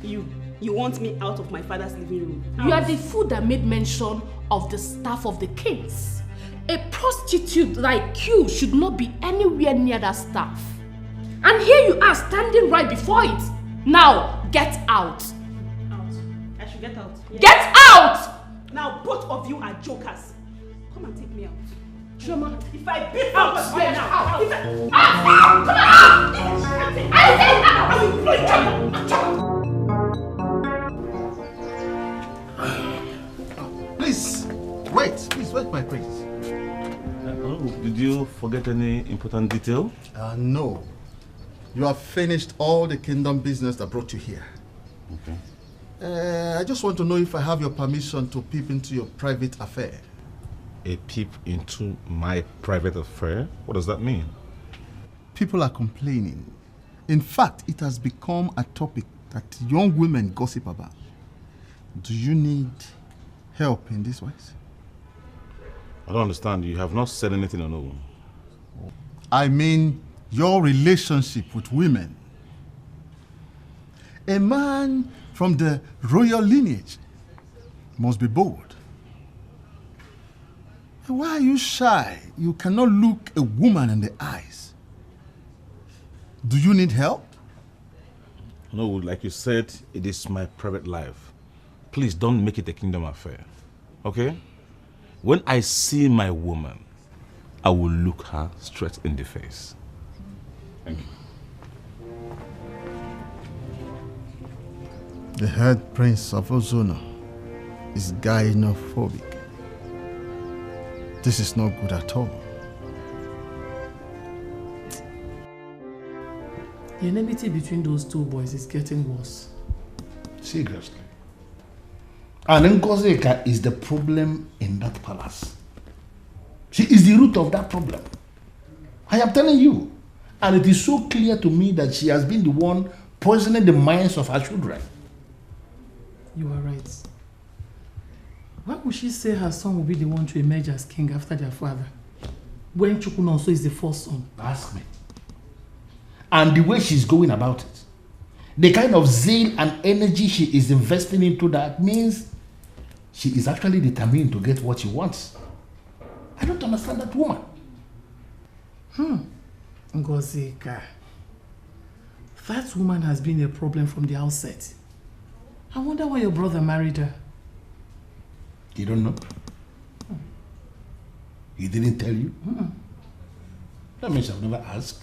You want me out of my father's living room?
You are the fool that made mention of the staff of the kings. A prostitute like you should not be anywhere near that staff. And here you are standing right before it. Now, get out.
Out. I should get out.
Yes. Get out!
Now both of you are jokers. Come and take me out.
Chioma,
if I beat out right now.
Out!
Please, wait, my prince.
Did you forget any important detail?
No. You have finished all the kingdom business that brought you here.
Okay.
I just want to know if I have your permission to peep into your private affair.
A peep into my private affair? What does that mean?
People are complaining. In fact, it has become a topic that young women gossip about. Do you need help in this ways?
I don't understand. You have not said anything on no.
I mean your relationship with women. A man from the royal lineage You must be bold. And why are you shy? You cannot look a woman in the eyes. Do you need help?
No, like you said, it is my private life. Please don't make it a kingdom affair. Okay? When I see my woman, I will look her straight in the face. Thank you.
The head prince of Ozona is gynophobic. This is not good at all.
The enmity between those two boys is getting worse.
Seriously. And Ngozika is the problem in that palace. She is the root of that problem. I am telling you. And it is so clear to me that she has been the one poisoning the minds of her children.
You are right. Why would she say her son will be the one to emerge as king after their father, when Chukunonso is the first son?
Ask me. And the way she's going about it, the kind of zeal and energy she is investing into that means she is actually determined to get what she wants. I don't understand that woman.
Ngozika. That woman has been a problem from the outset. I wonder why your brother married her.
You don't know? He didn't tell you? That means I've never asked.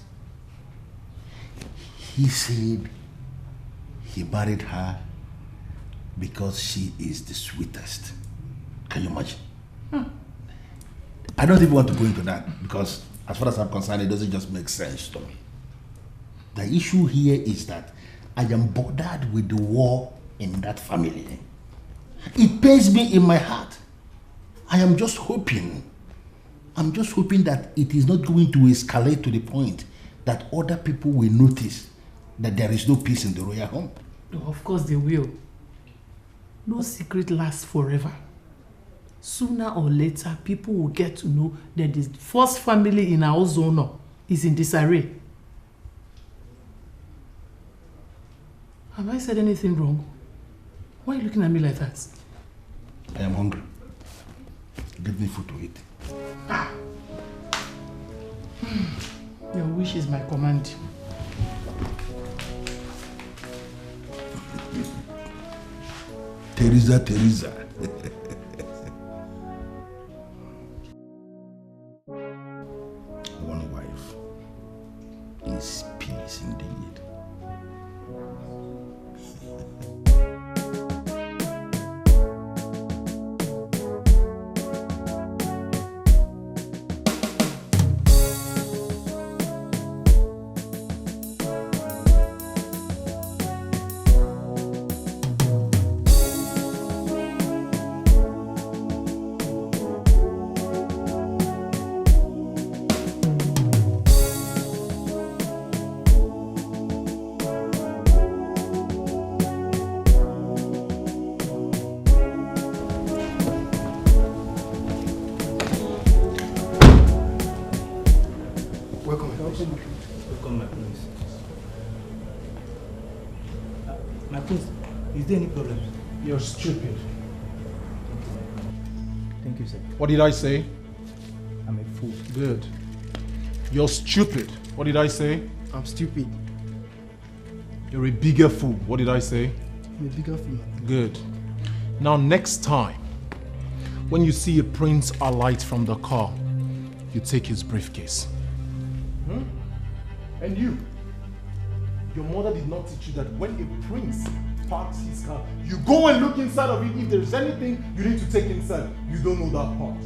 He said he married her because she is the sweetest. Can you imagine? I don't even want to go into that because as far as I'm concerned, it doesn't just make sense to me. The issue here is that I am bothered with the war in that family. It pains me in my heart. I'm just hoping that it is not going to escalate to the point that other people will notice that there is no peace in the royal home.
Of course they will. No secret lasts forever. Sooner or later, people will get to know that the first family in our zone is in disarray. Have I said anything wrong? Why are you looking at me like that?
I am hungry. Give me food to eat.
Your wish is my command.
Teresa. One wife is peace indeed.
Welcome, my prince. My prince, is there any problem?
You're stupid.
Thank you, sir.
What did I say?
I'm a fool.
Good. You're stupid. What did I say?
I'm stupid.
You're a bigger fool. What did I say?
I'm a bigger fool.
Good. Now next time, when you see a prince alight from the car, you take his briefcase. And you? Your mother did not teach you that when a prince parks his car, you go and look inside of it. If there's anything you need to take inside, you don't know that part.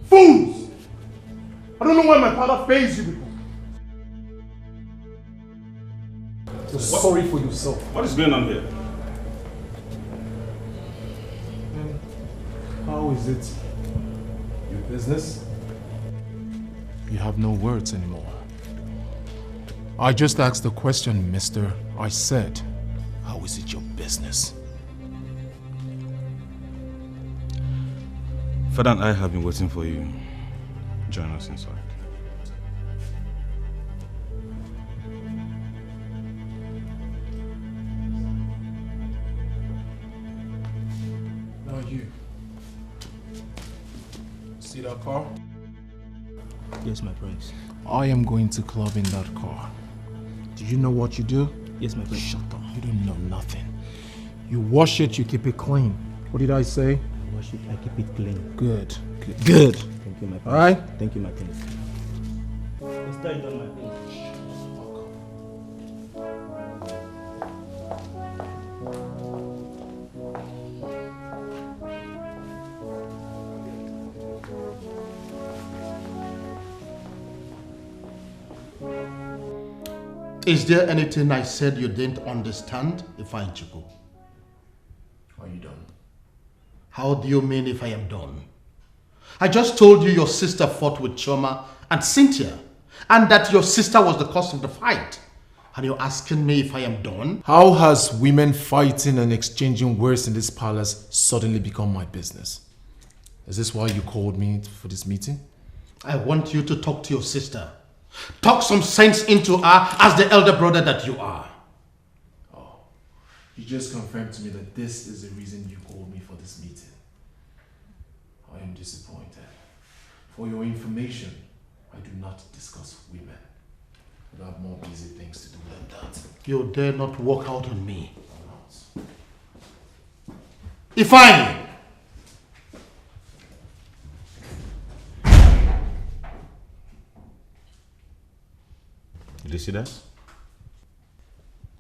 Fools! I don't know why my father pays you people. You're sorry for yourself.
What is going on here?
How is it? Your business? You have no words anymore. I just asked the question, mister. I said, how is it your business?
Father and I have been waiting for you. Join us inside.
Now you. See that car?
Yes, my prince.
I am going to club in that car. Do you know what you do?
Yes, my prince.
Shut up. You don't know nothing. You wash it, you keep it clean. What did I say?
I wash it, I keep it clean.
Good. Good.
Thank you, my prince.
All right?
Thank you, my prince. Let's start it on my prince.
Is there anything I said you didn't understand, Ifeanyichukwu?
Are you done?
How do you mean if I am done? I just told you your sister fought with Choma and Cynthia, and that your sister was the cause of the fight. And you're asking me if I am done?
How has women fighting and exchanging words in this palace suddenly become my business? Is this why you called me for this meeting?
I want you to talk to your sister. Talk some sense into her as the elder brother that you are.
Oh, you just confirmed to me that this is the reason you called me for this meeting. I am disappointed. For your information, I do not discuss women. I have more busy things to do than that.
You dare not walk out on me. Ifeanyi!
Did you see that?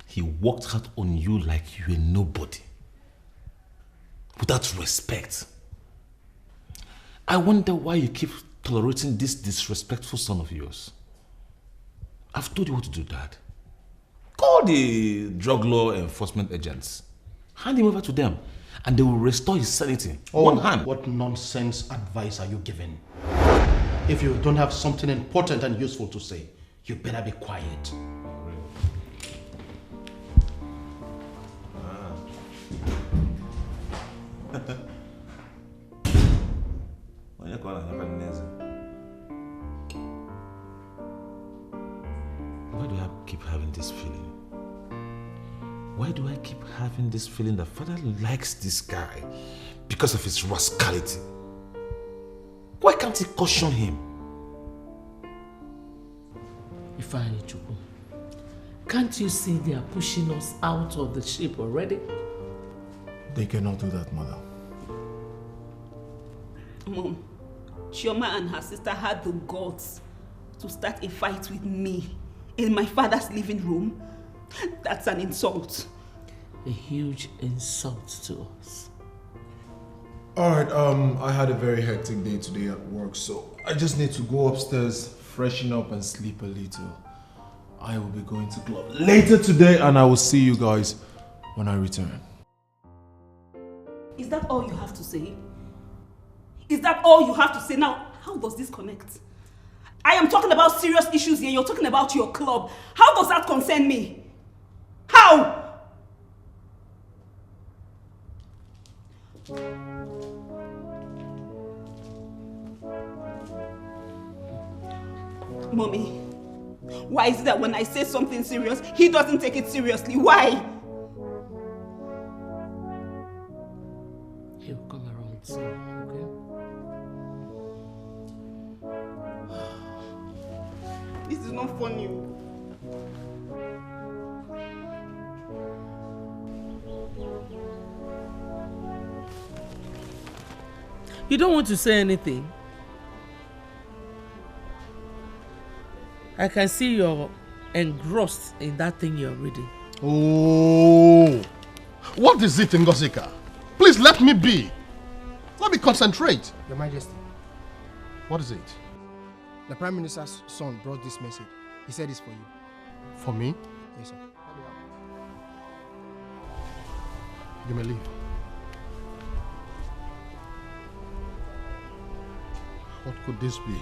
He walked out on you like you were nobody. Without respect. I wonder why you keep tolerating this disrespectful son of yours. I've told you what to do, Dad. Call the drug law enforcement agents. Hand him over to them and they will restore his sanity.
Oh,
One hand.
What nonsense advice are you giving? If you don't have something important and useful to say, you better be quiet.
Why do I keep having this feeling? Why do I keep having this feeling that Father likes this guy because of his rascality? Why can't he caution him?
Ifeanyichukwu, can't you see they are pushing us out of the ship already?
They cannot do that, Mother.
Mom, Chioma and her sister had the guts to start a fight with me in my father's living room. That's an insult.
A huge insult to us.
Alright, I had a very hectic day today at work, so I just need to go upstairs, freshen up and sleep a little. I will be going to club later today and I will see you guys when I return.
Is that all you have to say? Is that all you have to say? Now, how does this connect? I am talking about serious issues here. You're talking about your club. How does that concern me? How? Mommy, why is it that when I say something serious, he doesn't take it seriously? Why?
He'll come around soon, okay?
This is not funny.
You don't want to say anything? I can see you're engrossed in that thing you're reading.
Oh, what is it, Ngosika? Please let me be. Let me concentrate.
Your Majesty,
What is it?
the Prime Minister's son brought this message. He said it's for you.
For me?
Yes, sir.
You may leave. What could this be?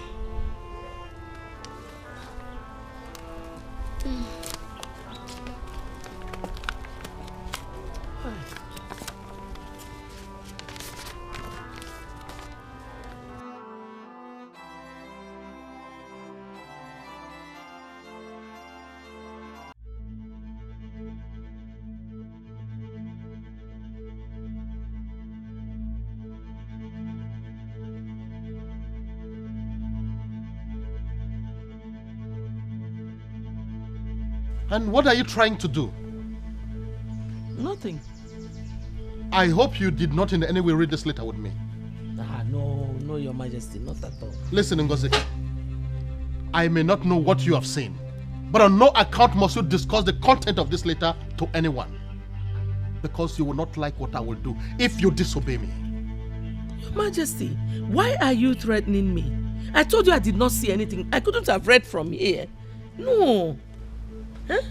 And what are you trying to do?
Nothing.
I hope you did not in any way read this letter with me.
No, Your Majesty, not at all.
Listen, Ngozi. I may not know what you have seen, but on no account must you discuss the content of this letter to anyone. Because you will not like what I will do if you disobey me.
Your Majesty, why are you threatening me? I told you I did not see anything. I couldn't have read from here. No. Huh?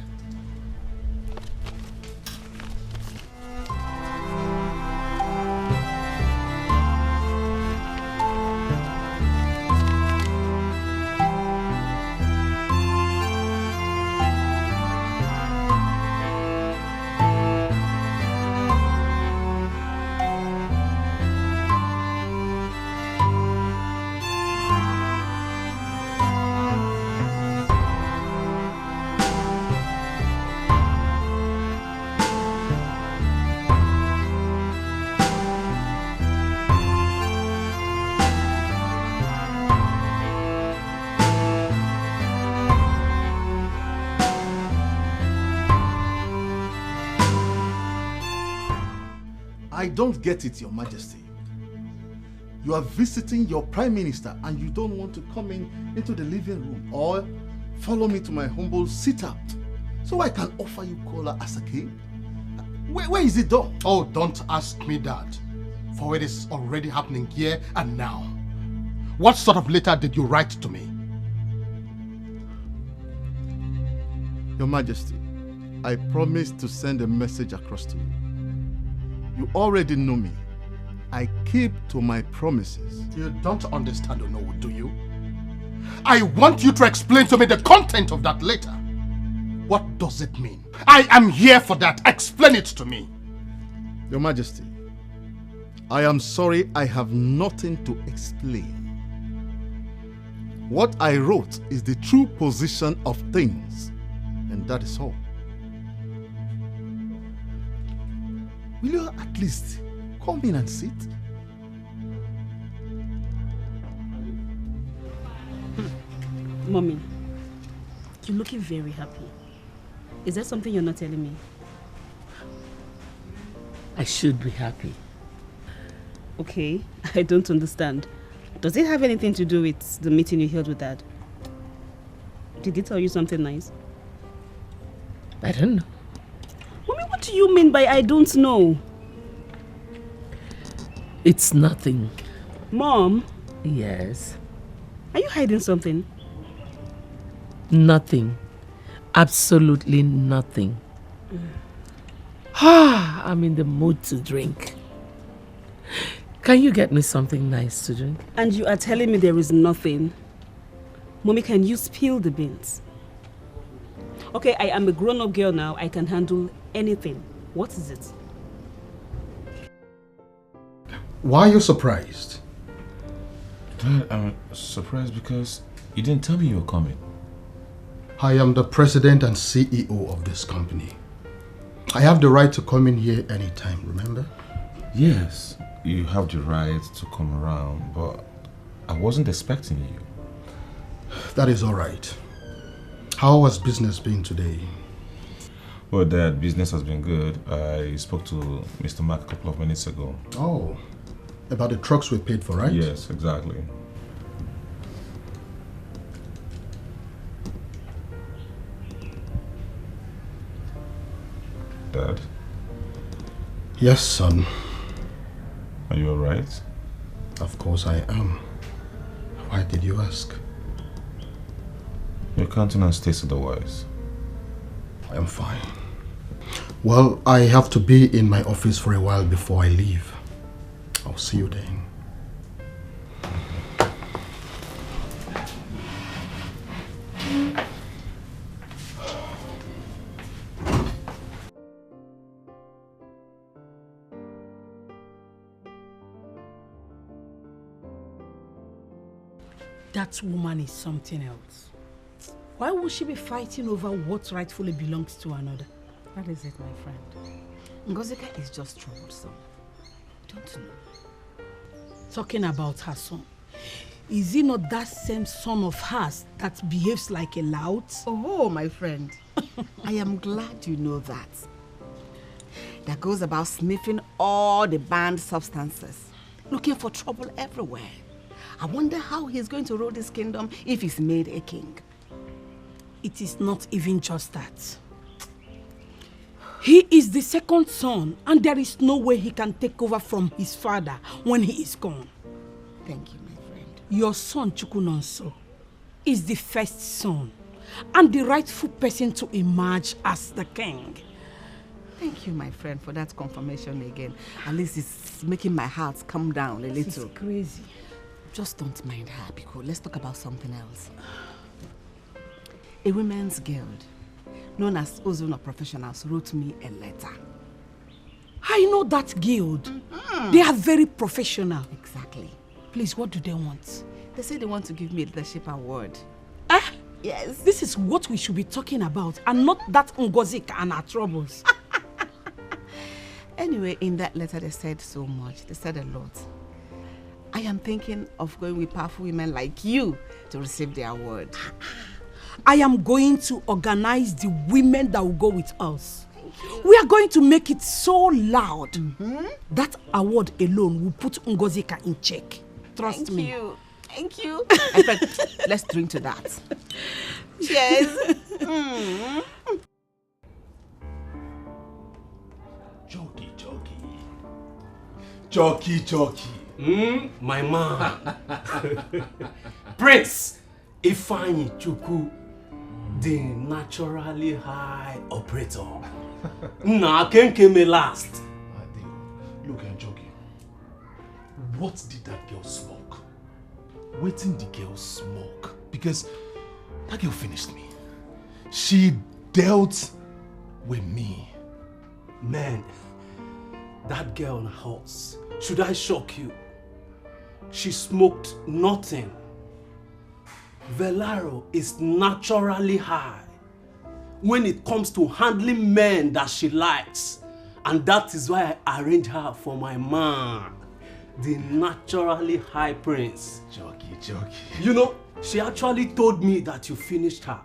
I don't get it, Your Majesty. You are visiting your Prime Minister and you don't want to come into the living room or follow me to my humble sit-out so I can offer you cola as a king? Where is it done?
Oh, don't ask me that, for it is already happening here and now. What sort of letter did you write to me?
Your Majesty, I promised to send a message across to you. You already know me. I keep to my promises.
You don't understand, Onowu, do you? I want you to explain to me the content of that letter. What does it mean? I am here for that. Explain it to me.
Your Majesty, I am sorry I have nothing to explain. What I wrote is the true position of things, and that is all. Will you at least come in and sit?
Mommy, you're looking very happy. Is there something you're not telling me?
I should be happy.
Okay, I don't understand. Does it have anything to do with the meeting you held with Dad? Did he tell you something nice?
I don't know.
Mommy, what do you mean by I don't know?
It's nothing.
Mom?
Yes?
Are you hiding something?
Nothing. Absolutely nothing. I'm in the mood to drink. Can you get me something nice to drink?
And you are telling me there is nothing? Mommy, can you spill the beans? Okay, I am a grown-up girl now. I can handle anything. What is it?
Why are you surprised?
Dad, I'm surprised because you didn't tell me you were coming.
I am the president and CEO of this company. I have the right to come in here anytime, remember?
Yes, you have the right to come around, but I wasn't expecting you.
That is all right. How has business been today?
Well, Dad, business has been good. I spoke to Mr. Mark a couple of minutes ago.
Oh, about the trucks we paid for, right?
Yes, exactly. Dad?
Yes, son.
Are you alright?
Of course I am. Why did you ask?
Your countenance states otherwise.
I am fine. Well, I have to be in my office for a while before I leave. I'll see you then.
That woman is something else. Why would she be fighting over what rightfully belongs to another?
That is it, my friend. Ngozika is just troublesome. Don't you know?
Talking about her son. Is he not that same son of hers that behaves like a lout?
Oh, my friend. I am glad you know that. That goes about sniffing all the banned substances, looking for trouble everywhere. I wonder how he's going to rule this kingdom if he's made a king.
It is not even just that. He is the second son, and there is no way he can take over from his father when he is gone.
Thank you, my friend.
Your son, Chukunonso, is the first son and the rightful person to emerge as the king.
Thank you, my friend, for that confirmation again. At least it's making my heart calm down a little.
It's crazy.
Just don't mind her, because let's talk about something else. A women's guild, known as Ozono Professionals, wrote me a letter.
I know that guild. They are very professional.
Exactly.
Please, what do they want?
They say they want to give me a leadership award.
Yes. This is what we should be talking about, and not that Ngozika and her troubles.
Anyway, in that letter they said so much. They said a lot. I am thinking of going with powerful women like you to receive the award.
I am going to organize the women that will go with us. We are going to make it so loud. That award alone will put Ngozika in check. Trust me.
Thank you. In fact, let's drink to that. Cheers.
Jockey. My man. Prince Ifeanyi Chukwu, the naturally high operator. Nah, Ken came last.
Look, Jockey. What did that girl smoke? Waiting the girl smoke. Because that girl finished me. She dealt with me.
Man, that girl on a horse. Should I shock you? She smoked nothing. Velaro is naturally high when it comes to handling men that she likes. And that is why I arranged her for my man, the naturally high prince.
Jockey.
You know, she actually told me that you finished her.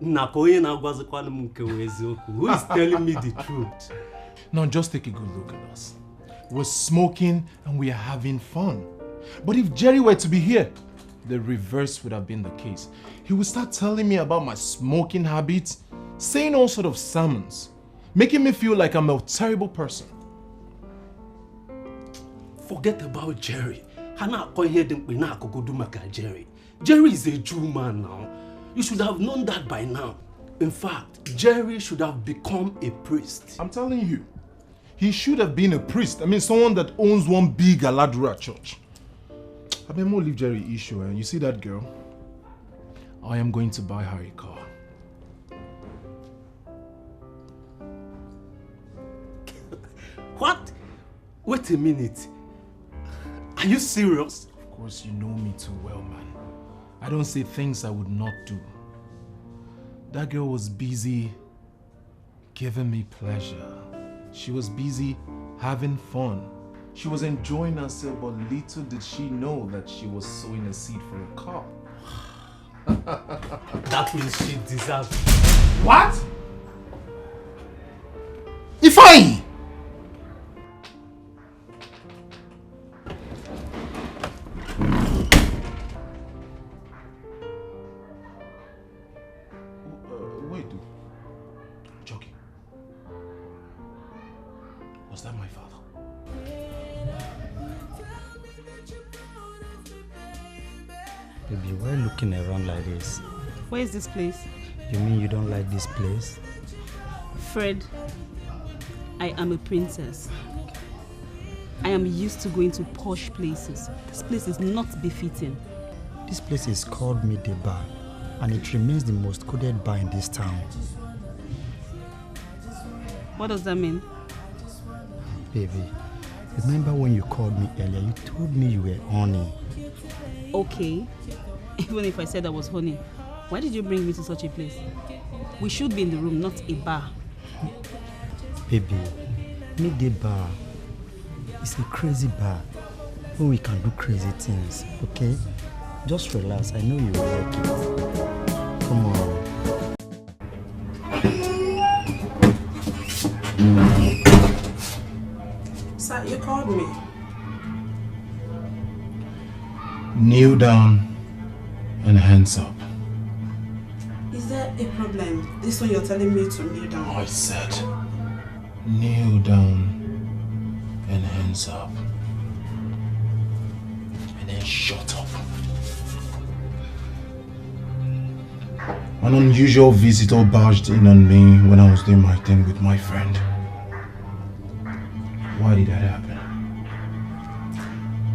Who is telling me the truth?
Now just take a good look at us. We're smoking and we are having fun. But if Jerry were to be here, the reverse would have been the case. He would start telling me about my smoking habits, saying all sort of sermons, making me feel like I'm a terrible person.
Forget about Jerry. Jerry is a Jew man now. You should have known that by now. In fact, Jerry should have become a priest.
I'm telling you, he should have been a priest. I mean, someone that owns one big Aladura church. I mean, more leave Jerry issue. You see that girl? I am going to buy her a car.
What? Wait a minute. Are you serious?
Of course, you know me too well, man. I don't say things I would not do. That girl was busy giving me pleasure. She was busy having fun. She was enjoying herself, but little did she know that she was sowing a seed for a car.
That means she deserves it.
What?
Ifeanyi!
Wait, Jockey. Was that my father?
Baby, why are you looking around like this?
Where is this place?
You mean you don't like this place?
Fred, I am a princess. I am used to going to posh places. This place is not befitting.
This place is called Midday Bar, and it remains the most coded bar in this town.
What does that mean?
Baby, remember when you called me earlier, you told me you were honey.
Okay, even if I said I was honey, why did you bring me to such a place? We should be in the room, not a bar.
Baby, Midday Bar is a crazy bar where we can do crazy things, okay? Just relax, I know you will like it. Come on.
You called me.
Kneel down and hands up.
Is there a problem? This one you're telling me to kneel down.
I said, kneel down and hands up. And then shut up. An unusual visitor barged in on me when I was doing my thing with my friend. Why did that happen?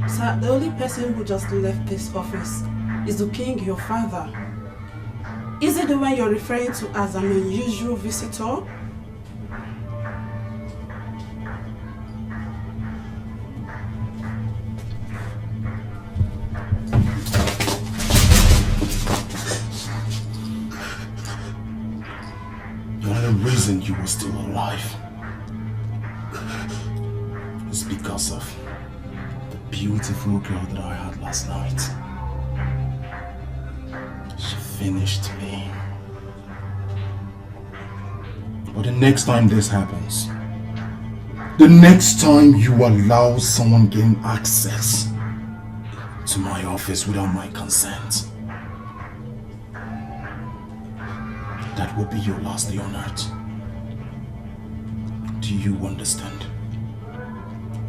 Sir, the only person who just left this office is the king, your father. Is it the one you're referring to as an unusual visitor?
The only reason you were still alive is because of the beautiful girl that I had last night. She finished me. But the next time this happens, the next time you allow someone gain access to my office without my consent, that will be your last day on earth. Do you understand?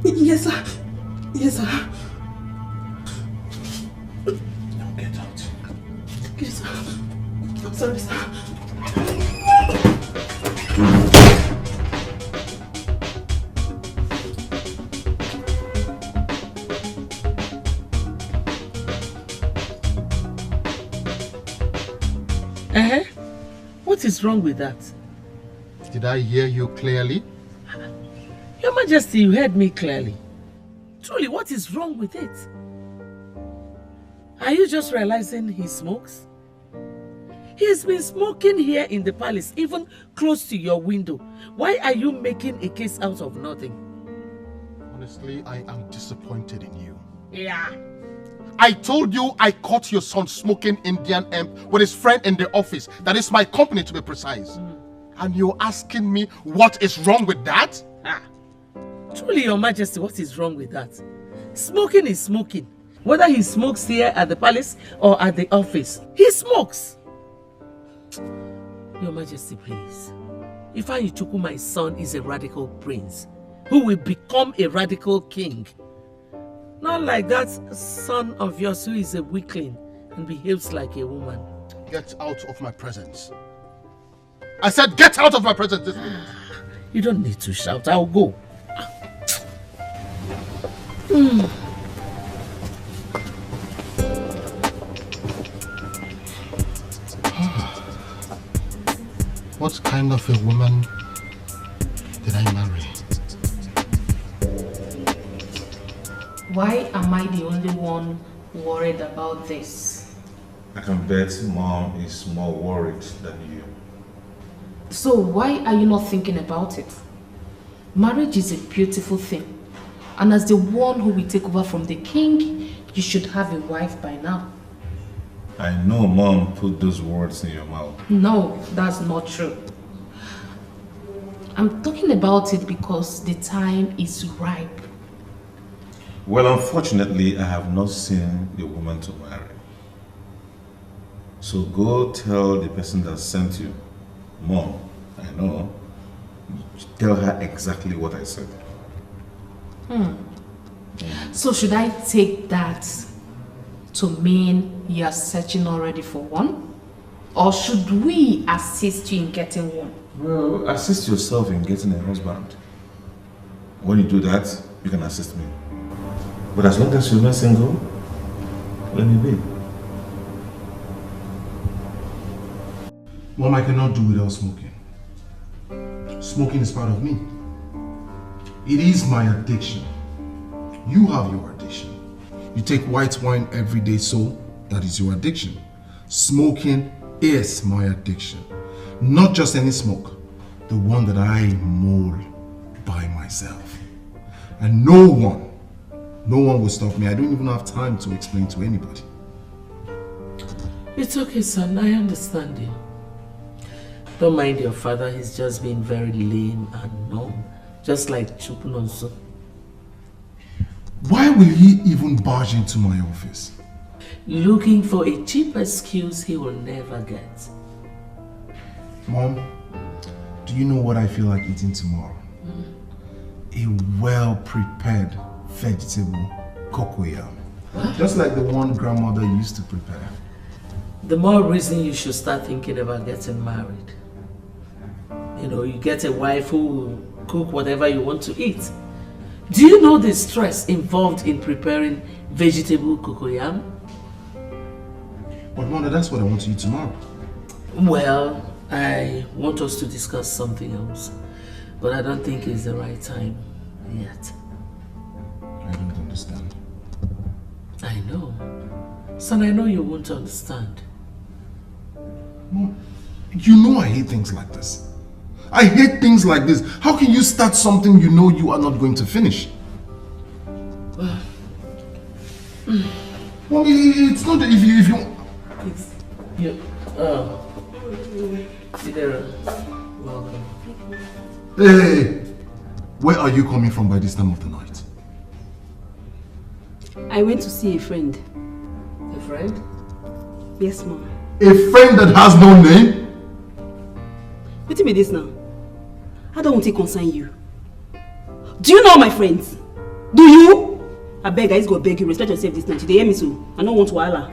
Yes, sir. Yes, sir.
Now get out.
Yes, sir. I'm sorry, sir.
What is wrong with that?
Did I hear you clearly?
Your Majesty, you heard me clearly. Truly, what is wrong with it? Are you just realizing he smokes? He's been smoking here in the palace, even close to your window. Why are you making a case out of nothing?
Honestly, I am disappointed in you.
Yeah.
I told you I caught your son smoking Indian hemp with his friend in the office. That is my company, to be precise. And you're asking me what is wrong with that?
Truly, Your Majesty, what is wrong with that? Smoking is smoking. Whether he smokes here at the palace or at the office, he smokes. Your Majesty, please. Ifeanyi Chukwu, my son, is a radical prince who will become a radical king. Not like that son of yours who is a weakling and behaves like a woman.
Get out of my presence. I said get out of my presence this minute.
You don't need to shout. I'll go.
What kind of a woman did I marry?
Why am I the only one worried about this?
I can bet Mom is more worried than you.
So why are you not thinking about it? Marriage is a beautiful thing. And as the one who will take over from the king, you should have a wife by now.
I know Mom put those words in your mouth.
No, that's not true. I'm talking about it because the time is ripe.
Well, unfortunately, I have not seen the woman to marry. So go tell the person that sent you, Mom, I know, tell her exactly what I said.
So should I take that to mean you are searching already for one? Or should we assist you in getting one?
Well, assist yourself in getting a husband. When you do that, you can assist me. But as long as you're not single, let me be.
Mom, I cannot do without smoking. Smoking is part of me. It is my addiction. You have your addiction. You take white wine every day, so that is your addiction. Smoking is my addiction. Not just any smoke, the one that I mold by myself. And no one will stop me. I don't even have time to explain to anybody.
It's okay, son. I understand you. Don't mind your father. He's just being very lame and numb. Just like Chukwu Nonso.
Why will he even barge into my office?
Looking for a cheap excuse he will never get.
Mom, do you know what I feel like eating tomorrow? A well-prepared vegetable cocoyam. Just like the one grandmother used to prepare.
The more reason you should start thinking about getting married. You know, you get a wife who will cook whatever you want to eat. Do you know the stress involved in preparing vegetable cocoyam?
But Mother, that's what I want to eat tomorrow.
Well, I want us to discuss something else. But I don't think it's the right time yet.
I don't understand.
I know. Son, I know you won't understand.
Mom, you know I hate things like this. I hate things like this. How can you start something you know you are not going to finish? Well, it's not that if you...
It's... You... Sidera, welcome.
Hey! Where are you coming from by this time of the night?
I went to see a friend.
A friend?
Yes, Mom.
A friend that has no name?
What be this now? I don't want to concern you. Do you know my friends? Do you? I beg, I just go beg you. Respect yourself this night. You hear me so? I don't want to holler.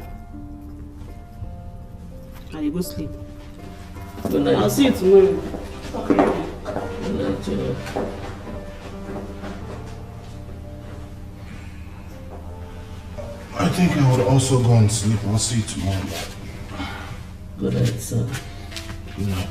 I go sleep.
Good night.
I'll see you tomorrow.
Good night, Joe.
I think I would also go and sleep. I'll see you tomorrow.
Good night, son.
Good night.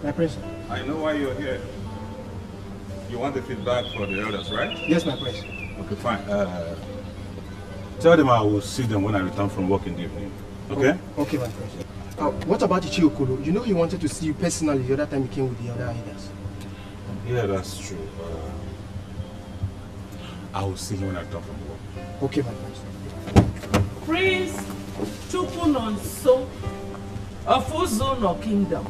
My prince.
I know why you're here. You want the feedback for the elders, right?
Yes, my prince.
Okay, fine. Tell them I will see them when I return from work in the evening. Okay?
Oh, okay, my prince. What about Ichi Okolo? You know he wanted to see you personally the other time he came with the other elders.
Yeah, that's true. I will see him when I return from work.
Okay, my prince.
Prince Chukwunonso of Uzuno Kingdom.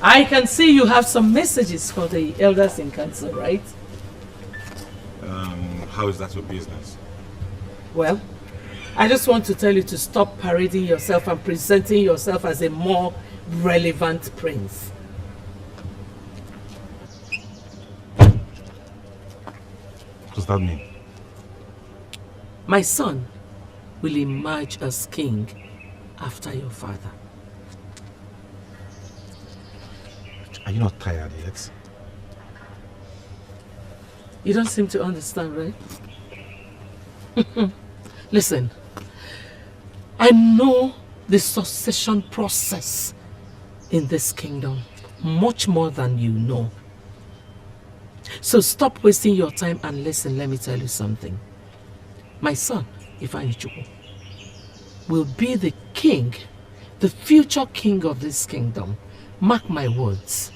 I can see you have some messages for the elders in council, right?
How is that your business?
Well, I just want to tell you to stop parading yourself and presenting yourself as a more relevant prince.
What does that mean?
My son will emerge as king after your father.
Are you not tired yet?
You don't seem to understand, right? Listen, I know the succession process in this kingdom much more than you know. So stop wasting your time and listen, let me tell you something. My son, Ifeanyi Chukwu, will be the king, the future king of this kingdom. Mark my words.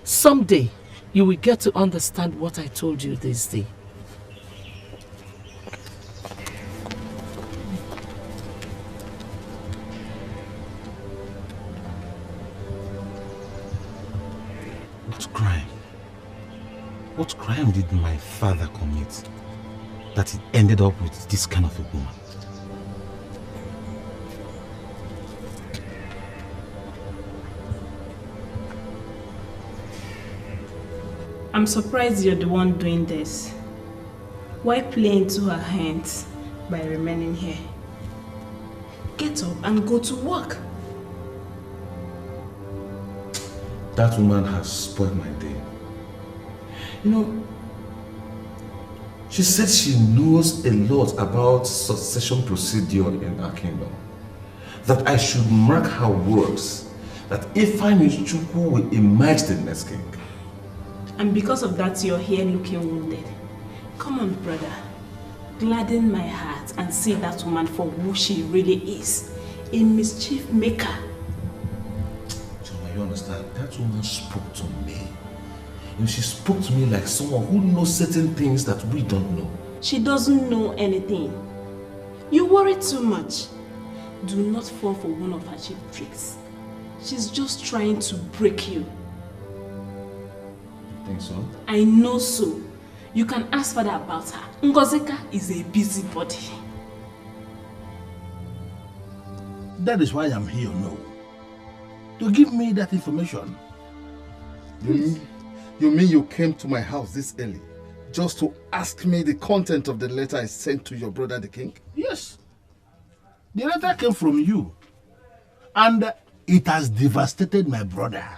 Someday, you will get to understand what I told you this day.
What crime did my father commit that he ended up with this kind of a woman?
I'm surprised you're the one doing this. Why play into her hands by remaining here? Get up and go to work.
That woman has spoiled my day. You know, she said she knows a lot about succession procedure in our kingdom. That I should mark her words, that Ifeanyi Chukwu will emerge the next king.
And because of that, you're here looking wounded. Come on, brother. Gladden my heart and see that woman for who she really is. A mischief maker.
Choma, you understand? That woman spoke to me. And she spoke to me like someone who knows certain things that we don't know.
She doesn't know anything. You worry too much. Do not fall for one of her cheap tricks. She's just trying to break you.
You think so?
I know so. You can ask father about her. Ngozika is a busybody.
That is why I'm here, no. To give me that information.
You mean you came to my house this early just to ask me the content of the letter I sent to your brother the king?
Yes. The letter came from you. And it has devastated my brother.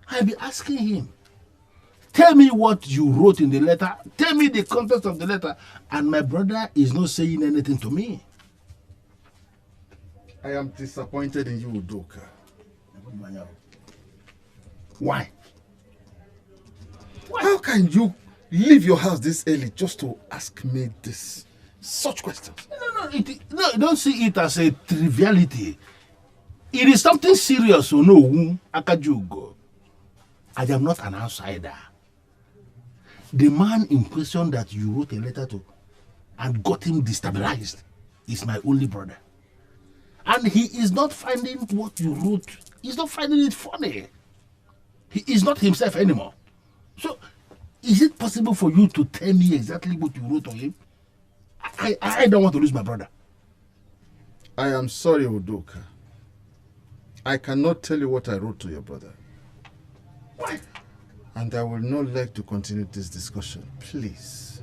I'll be asking him. Tell me what you wrote in the letter. Tell me the context of the letter. And my brother is not saying anything to me.
I am disappointed in you, Udoka.
Why?
How can you leave your house this early just to ask me this? Such questions.
No, don't see it as a triviality. It is something serious, so no, Akajugo. I am not an outsider. The man in question that you wrote a letter to and got him destabilized is my only brother. And he is not finding what you wrote, he's not finding it funny. He is not himself anymore. So, is it possible for you to tell me exactly what you wrote on him? I don't want to lose my brother.
I am sorry, Udoka. I cannot tell you what I wrote to your brother.
Why?
And I will not like to continue this discussion. Please.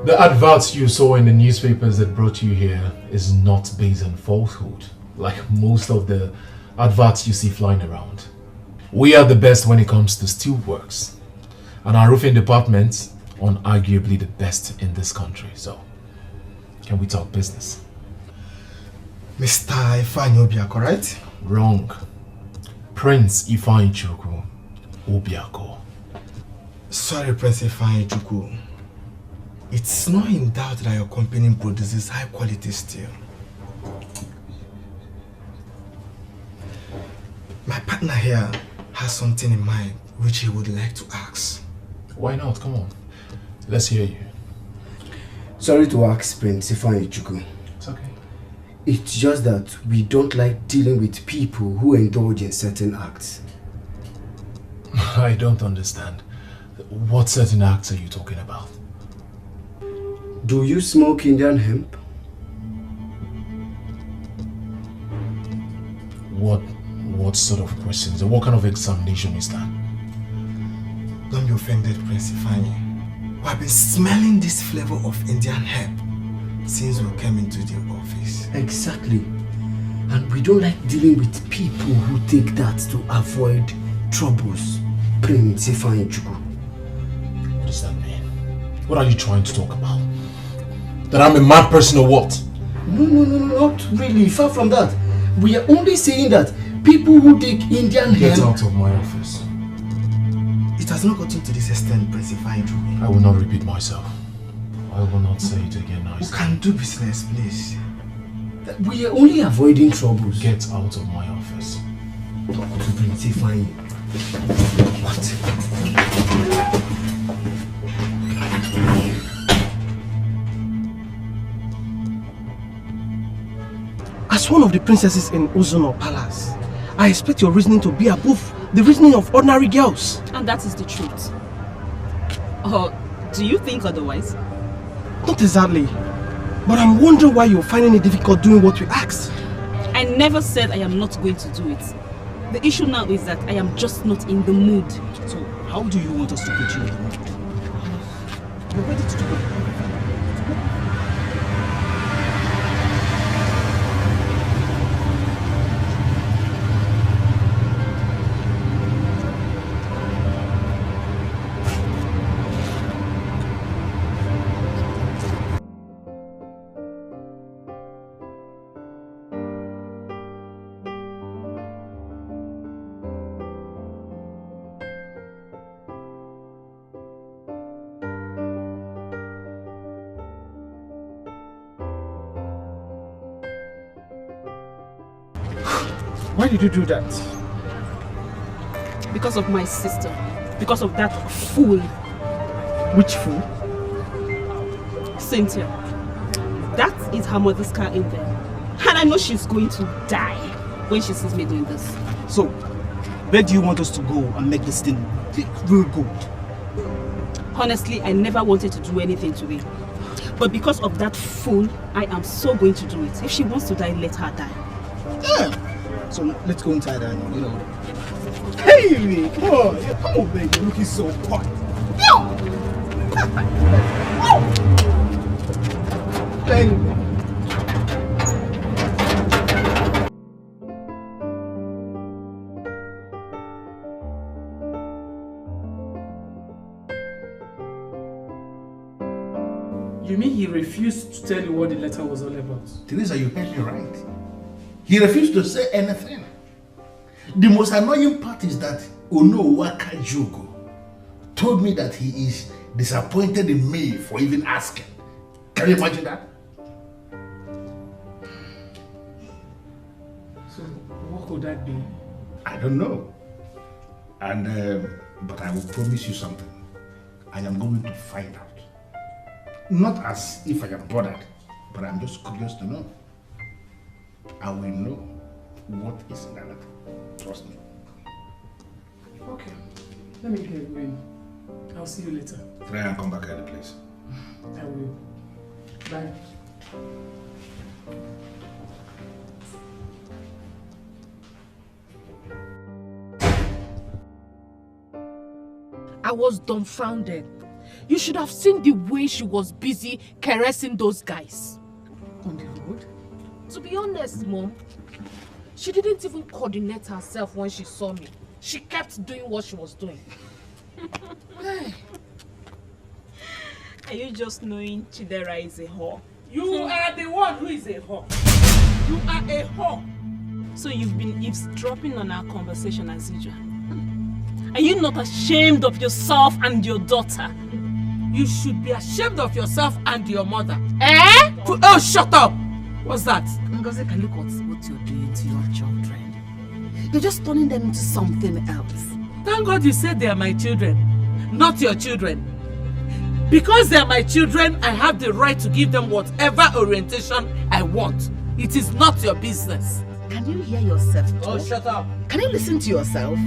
The adverts you saw in the newspapers that brought you here is not based on falsehood, like most of the adverts you see flying around. We are the best when it comes to steelworks, and our roofing department unarguably the best in this country. So, can we talk business?
Mr. Ifeanyi Obiako, right?
Wrong. Prince Ifeanyi Chukwu Obiako.
Sorry, Prince Ifeanyi Chukwu. It's not in doubt that your company produces high quality steel. My partner here has something in mind which he would like to ask.
Why not? Come on. Let's hear you.
Sorry to ask, Prince Ifeanyi Chukwu.
It's okay.
It's just that we don't like dealing with people who indulge in certain acts.
I don't understand. What certain acts are you talking about?
Do you smoke Indian hemp?
What sort of questions? What kind of examination is that?
Don't be offended, Prince Ifeanyi. We have been smelling this flavor of Indian hemp since we came into the office. Exactly. And we don't like dealing with people who take that to avoid troubles. Prince Ifeanyi Chukwu.
What does that mean? What are you trying to talk about? That I'm a mad person or what?
No, not really. Far from that. We are only saying that people who take Indian hemp...
Get out of my office.
It has not gotten to this extent, Prince Ifeanyi Chukwu.
I will not repeat myself. I will not say it again now.
We can do business, please. We are only avoiding troubles.
Get out of my office.
Talk to Prince Ifeanyi. What? As one of the princesses in Uzuno Palace, I expect your reasoning to be above the reasoning of ordinary girls.
And that is the truth. Or do you think otherwise?
Not exactly. But I'm wondering why you're finding it difficult doing what we asked.
I never said I am not going to do it. The issue now is that I am just not in the mood.
So, how do you want us to put you in the mood? You're ready to do it.
Why did you do that?
Because of my sister. Because of that fool.
Which fool?
Cynthia. That is her mother's car in there. And I know she's going to die when she sees me doing this.
So, where do you want us to go and make this thing real good?
Honestly, I never wanted to do anything today. But because of that fool, I am so going to do it. If she wants to die, let her die.
Yeah. So let's go inside and, you know. Hey, come on, baby, you're looking so hot. Hey.
You mean he refused to tell you what the letter was all about?
Teresa, you heard me right. He refused to say anything. The most annoying part is that Onowaka Jugo told me that he is disappointed in me for even asking. Can you imagine that?
So, what could that be?
I don't know. And but I will promise you something. I am going to find out. Not as if I am bothered, but I'm just curious to know. I will know what is in that letter. Trust me.
Okay. Let me get going. I'll see you later.
Try and come back at the place.
I will. Bye.
I was dumbfounded. You should have seen the way she was busy caressing those guys.
On the road?
To be honest, Mom, she didn't even coordinate herself when she saw me. She kept doing what she was doing.
Are you just knowing Chidera is a whore?
You are the one who is a whore. You are a whore.
So you've been eavesdropping on our conversation as usual. Are you not ashamed of yourself and your daughter?
You should be ashamed of yourself and your mother. Eh? Oh, shut up! What's that?
Ngozi, can look at what you're doing to your children. You're just turning them into something else.
Thank God you said they are my children, not your children. Because they are my children, I have the right to give them whatever orientation I want. It is not your business.
Can you hear yourself talk?
Oh, shut up.
Can you listen to yourself?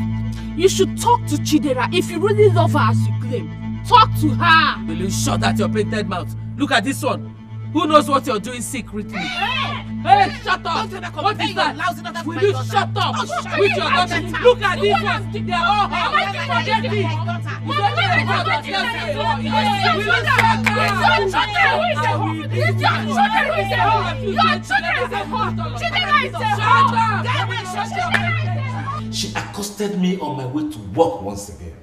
You should talk to Chidera if you really love her as you claim. Talk to her.
Will you shut that your painted mouth? Look at this one. Who knows what you're doing secretly? Hey, shut up! What is that? Will you shut up? With your daughter? Look at this one. They are all hot. Forget me. You don't know about yourself. Will you shut
up? She accosted me on my way to work once again.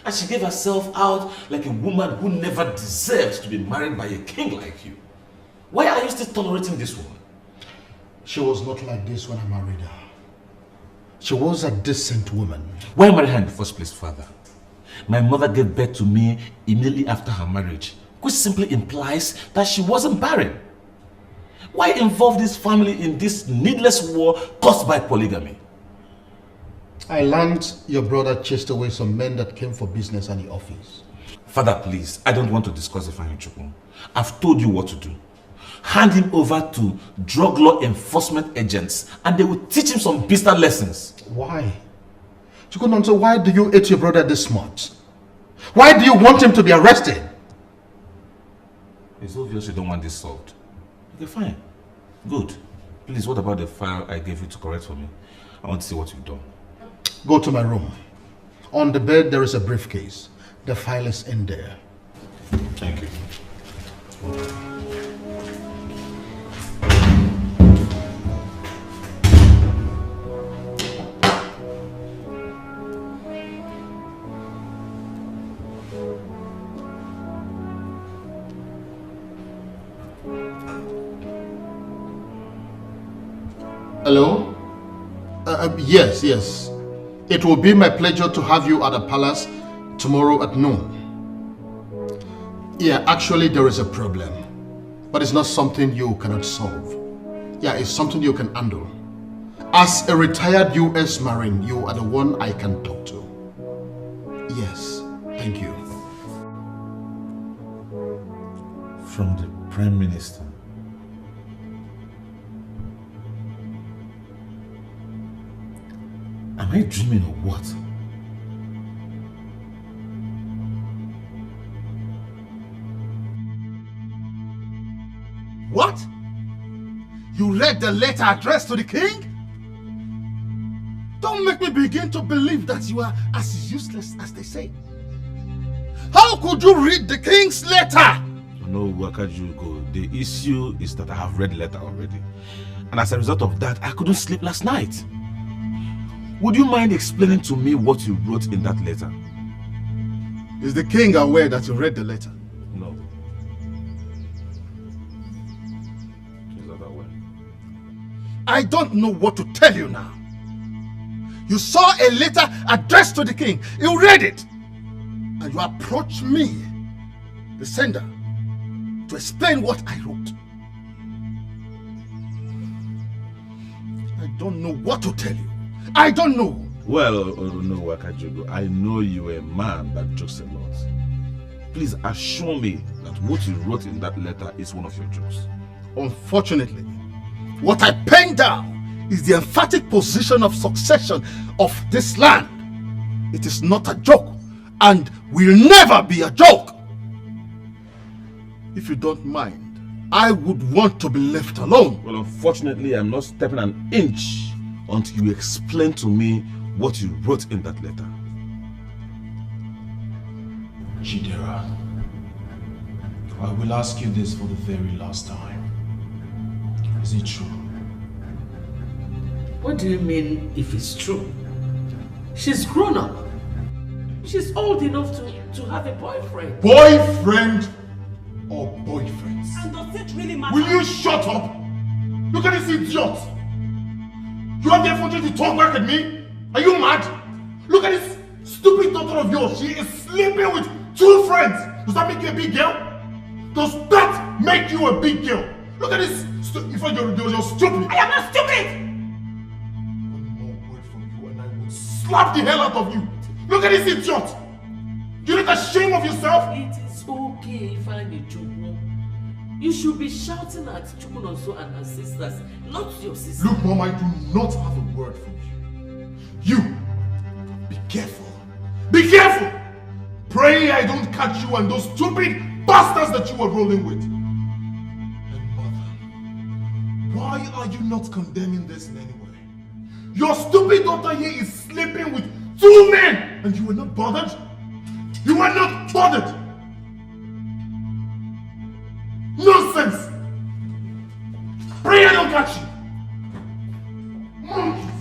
And she gave herself out like a woman who never deserved to be married by a king like you. Why are you still tolerating this woman?
She was not like this when I married her. She was a decent woman.
Why marry her in the first place, father? My mother gave birth to me immediately after her marriage, which simply implies that she wasn't barren. Why involve this family in this needless war caused by polygamy?
I learned your brother chased away some men that came for business at the office.
Father, please, I don't want to discuss Ifeanyi Chukwu. I've told you what to do. Hand him over to drug law enforcement agents and they will teach him some business lessons.
Why? Chukwunonso, why do you hate your brother this much? Why do you want him to be arrested?
It's obvious you don't want this solved. Okay, fine. Good. Please, what about the file I gave you to correct for me? I want to see what you've done.
Go to my room. On the bed, there is a briefcase. The file is in there.
Thank you.
Hello? Yes. It will be my pleasure to have you at the palace tomorrow at noon. Yeah, actually there is a problem, but it's not something you cannot solve. Yeah, it's something you can handle. As a retired U.S. Marine, you are the one I can talk to. Yes, thank you.
From the Prime Minister. Am I dreaming or what?
What? You read the letter addressed to the king? Don't make me begin to believe that you are as useless as they say. How could you read the king's letter?
No, Wakajugo. The issue is that I have read the letter already. And as a result of that, I couldn't sleep last night. Would you mind explaining to me what you wrote in that letter?
Is the king aware that you read the letter?
No. He's not aware.
I don't know what to tell you now. You saw a letter addressed to the king. You read it. And you approached me, the sender, to explain what I wrote. I don't know what to tell you. I don't know.
Well, no, Wakajugo. I know you're a man that jokes a lot. Please assure me that what you wrote in that letter is one of your jokes.
Unfortunately, what I penned down is the emphatic position of succession of this land. It is not a joke and will never be a joke. If you don't mind, I would want to be left alone.
Well, unfortunately, I'm not stepping an inch until you explain to me what you wrote in that letter.
Chidera, I will ask you this for the very last time. Is it true?
What do you mean if it's true? She's grown up. She's old enough to have a boyfriend.
Boyfriend or boyfriends?
And does it really matter?
Will you shut up? Look at this idiot. You have the opportunity to talk back at me? Are you mad? Look at this stupid daughter of yours. She is sleeping with 2 friends. Does that make you a big girl? Does that make you a big girl? Look at this. In fact, you're stupid.
I am not stupid.
One more word from you and I will slap the hell out of you. Look at this idiot. You're not ashamed of yourself?
It is okay, Ifeanyi Chukwu. You should be shouting at Chukwunonso and her sisters, not your sister.
Look, Mom, I do not have a word for you. You, be careful. Be careful! Pray I don't catch you and those stupid bastards that you are rolling with. And Mother, why are you not condemning this in any way? Your stupid daughter here is sleeping with 2 men and you are not bothered? You are not bothered! Nonsense! Pray I don't catch you! Monkeys!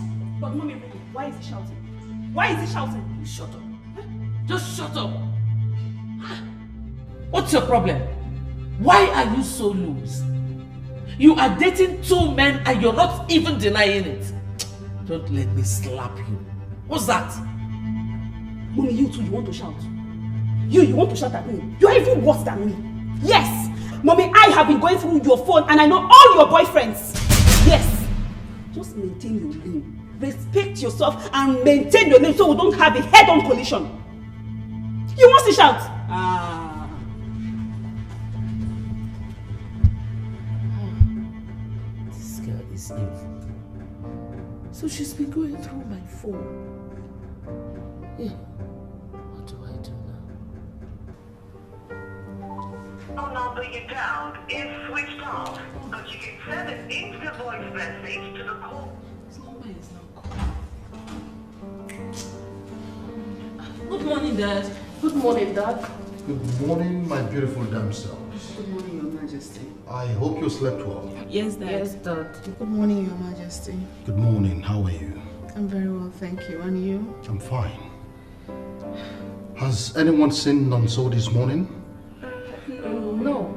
But Mommy, why is he shouting? Why is he shouting?
You shut up. Just shut up. What's your problem? Why are you so loose? You are dating 2 men and you're not even denying it. Don't let me slap you. What's that?
Mommy, you too, you want to shout. You want to shout at me. You are even worse than me. Yes! Mommy, I have been going through your phone and I know all your boyfriends. Yes! Just maintain your lane. Respect yourself and maintain your lane so we don't have a head-on collision. You want to shout?
This girl is evil. So she's been going through my phone. Yeah. What do I do now?
Phone number you dialed is switched off, but you can send an instant voice message to the call.
This number is not calling. Good morning, Dad. Good morning, Dad.
Good morning, my beautiful damsels.
Good morning, Your Majesty.
I hope you slept well.
Yes, Dad.
Yes, Dad.
Good morning, Your Majesty.
Good morning, how are you?
I'm very well, thank you. And you?
I'm fine. Has anyone seen Nonso this morning?
No.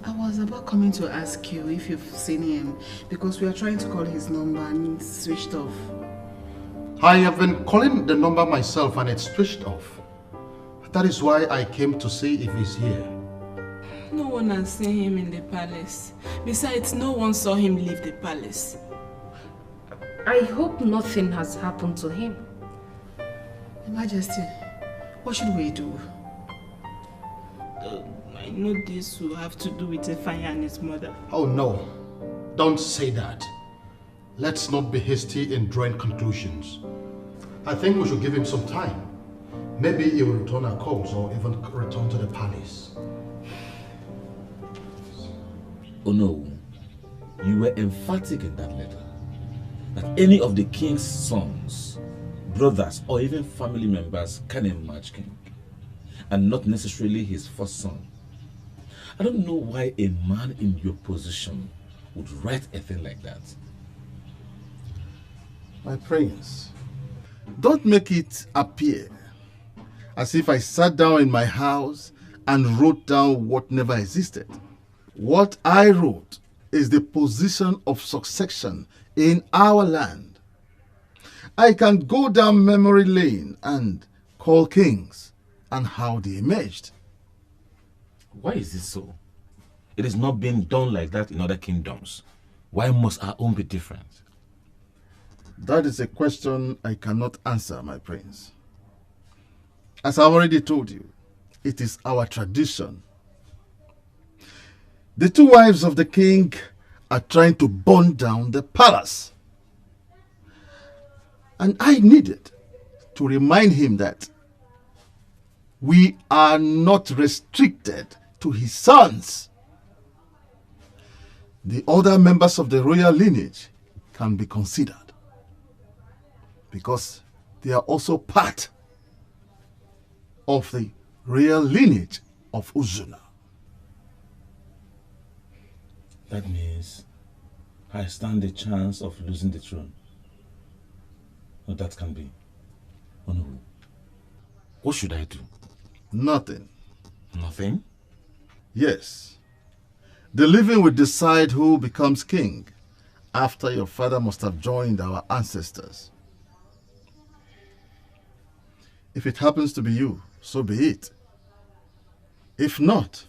I was about coming to ask you if you've seen him because we are trying to call his number and it's switched off.
I have been calling the number myself and it's switched off. That is why I came to see if he's here.
No one has seen him in the palace. Besides, no one saw him leave the palace.
I hope nothing has happened to him.
Your Majesty, what should we do?
I know this will have to do with Ifeanyi and his mother.
Oh no, don't say that. Let's not be hasty in drawing conclusions. I think we should give him some time. Maybe he will return our calls or even return to the palace.
Oh no, you were emphatic in that letter that any of the king's sons, brothers, or even family members can emerge king, and not necessarily his first son. I don't know why a man in your position would write a thing like that.
My prince, don't make it appear as if I sat down in my house and wrote down what never existed. What I wrote is the position of succession in our land. I can go down memory lane and call kings and how they emerged.
Why is this so? It is not being done like that in other kingdoms. Why must our own be different?
That is a question I cannot answer, my prince. As I've already told you, it is our tradition. The two wives of the king are trying to burn down the palace. And I needed to remind him that we are not restricted to his sons. The other members of the royal lineage can be considered because they are also part of the royal lineage of Uzuna.
That means I stand a chance of losing the throne. No, that can be. Oh no. What should I do?
Nothing.
Nothing?
Yes. The living will decide who becomes king after your father must have joined our ancestors. If it happens to be you, so be it. If not,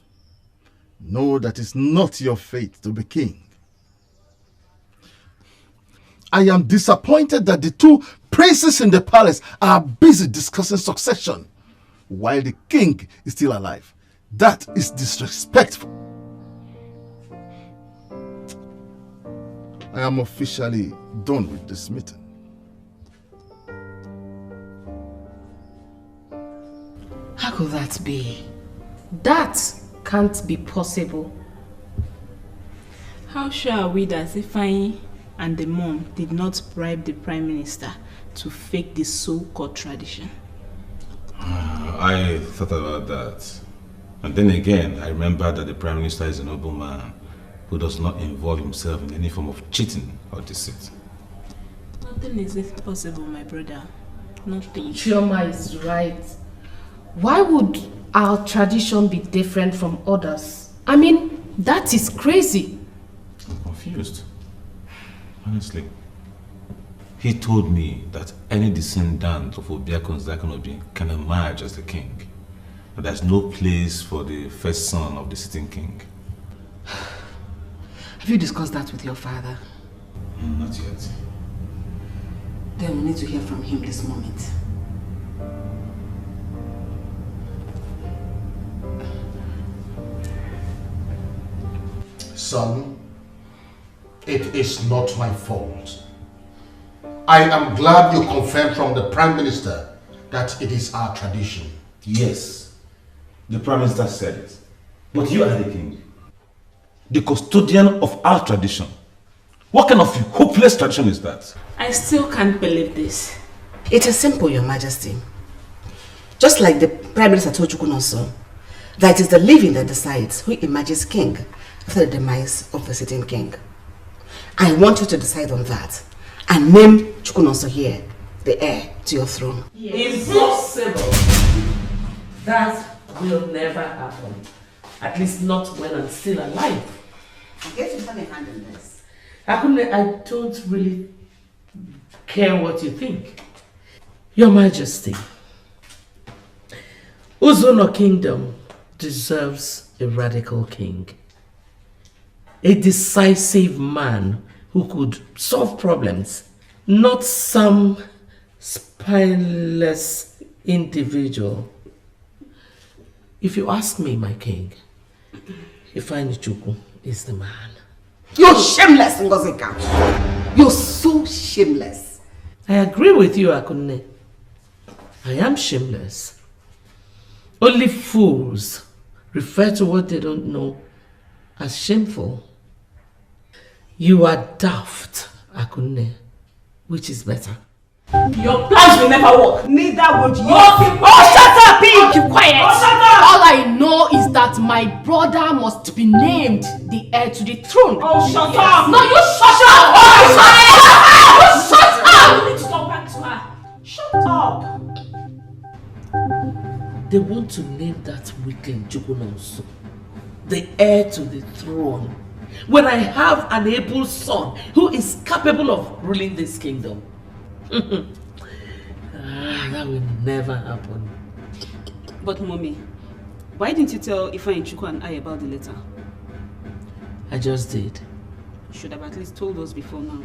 know that it's not your fate to be king. I am disappointed that the two princes in the palace are busy discussing succession while the king is still alive. That is disrespectful. I am officially done with this meeting.
How could that be?
That can't be possible.
How sure are we that Ifeanyi and the mom did not bribe the prime minister to fake this so-called tradition?
I thought about that. And then again, I remember that the prime minister is a noble man who does not involve himself in any form of cheating or deceit.
Nothing is impossible, my brother. Nothing.
Chioma is right. Why would our tradition be different from others? I mean, that is crazy.
I'm confused. Honestly. He told me that any descendant of Obiakon's Dakonobi can emerge as the king. And there's no place for the first son of the sitting king.
Have you discussed that with your father?
Not yet.
Then we need to hear from him this moment.
Son, it is not my fault. I am glad you confirmed from the Prime Minister that it is our tradition.
Yes, the Prime Minister said it. But you are the king, the custodian of our tradition. What kind of hopeless tradition is that?
I still can't believe this.
It is simple, Your Majesty. Just like the Prime Minister told Chukwunonso, that it is the living that decides who emerges king after the demise of the sitting king. I want you to decide on that and name Chukwunonso here, the heir to your throne.
Impossible! That will never happen. At least not when I'm still alive.
I guess you have a hand in this.
I don't really care what you think. Your Majesty, Uzono Kingdom deserves a radical king. A decisive man who could solve problems Not some spineless individual. If you ask me, my king, Ifeanyichukwu is the man.
You're shameless, Ngozika. You're so shameless.
I agree with you, Akunne. I am shameless. Only fools refer to what they don't know as shameful. You are daft, Akunne. Which is better?
Your plans will never work. Neither would you.
Oh, shut up, pig! Keep quiet. Oh, shut up! All I know is that my brother must be named the heir to the throne.
Oh, shut up!
No, you shut up!
You shut up! You need to talk back to her. Shut up!
They want to name that weakling Chukwunonso the heir to the throne, when I have an able son who is capable of ruling this kingdom. That will never happen.
But mommy, why didn't you tell Ifeanyichukwu and I about the letter?
I just did.
You should have at least told us before now.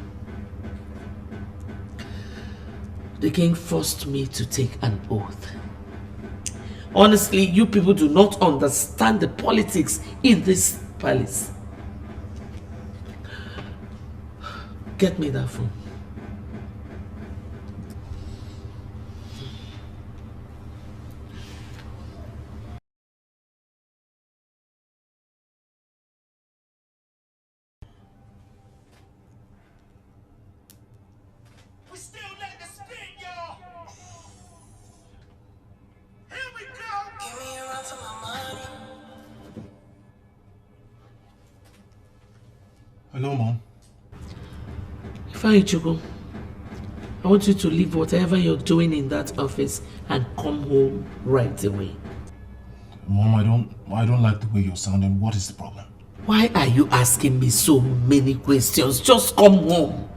The king forced me to take an oath. Honestly, you people do not understand the politics in this palace. Get me that phone.
Hello, Mom.
Ifeanyichukwu, I want you to leave whatever you're doing in that office and come home right away.
Mom, I don't like the way you're sounding. What is the problem?
Why are you asking me so many questions? Just come home.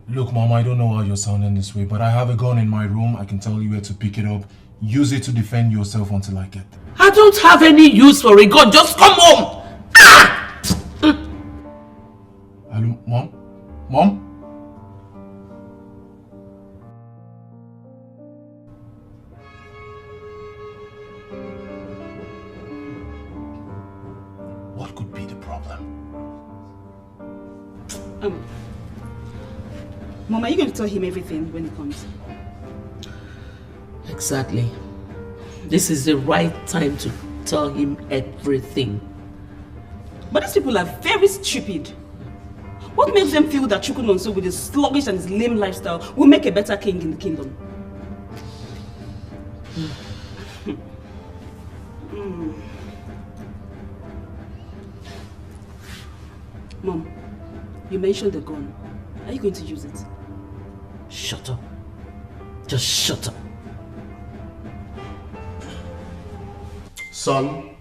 Look, Mom, I don't know why you're sounding this way, but I have a gun in my room. I can tell you where to pick it up. Use it to defend yourself until I get there.
I don't have any use for a gun. Just come home.
Hello, Mom? Mom? What could be the problem?
Mom, are you going to tell him everything when he comes?
Exactly. This is the right time to tell him everything.
But these people are very stupid. What makes them feel that Chukwunonso with his sluggish and his lame lifestyle will make a better king in the kingdom? Mom, you mentioned the gun. Are you going to use it?
Shut up. Just shut up.
Son,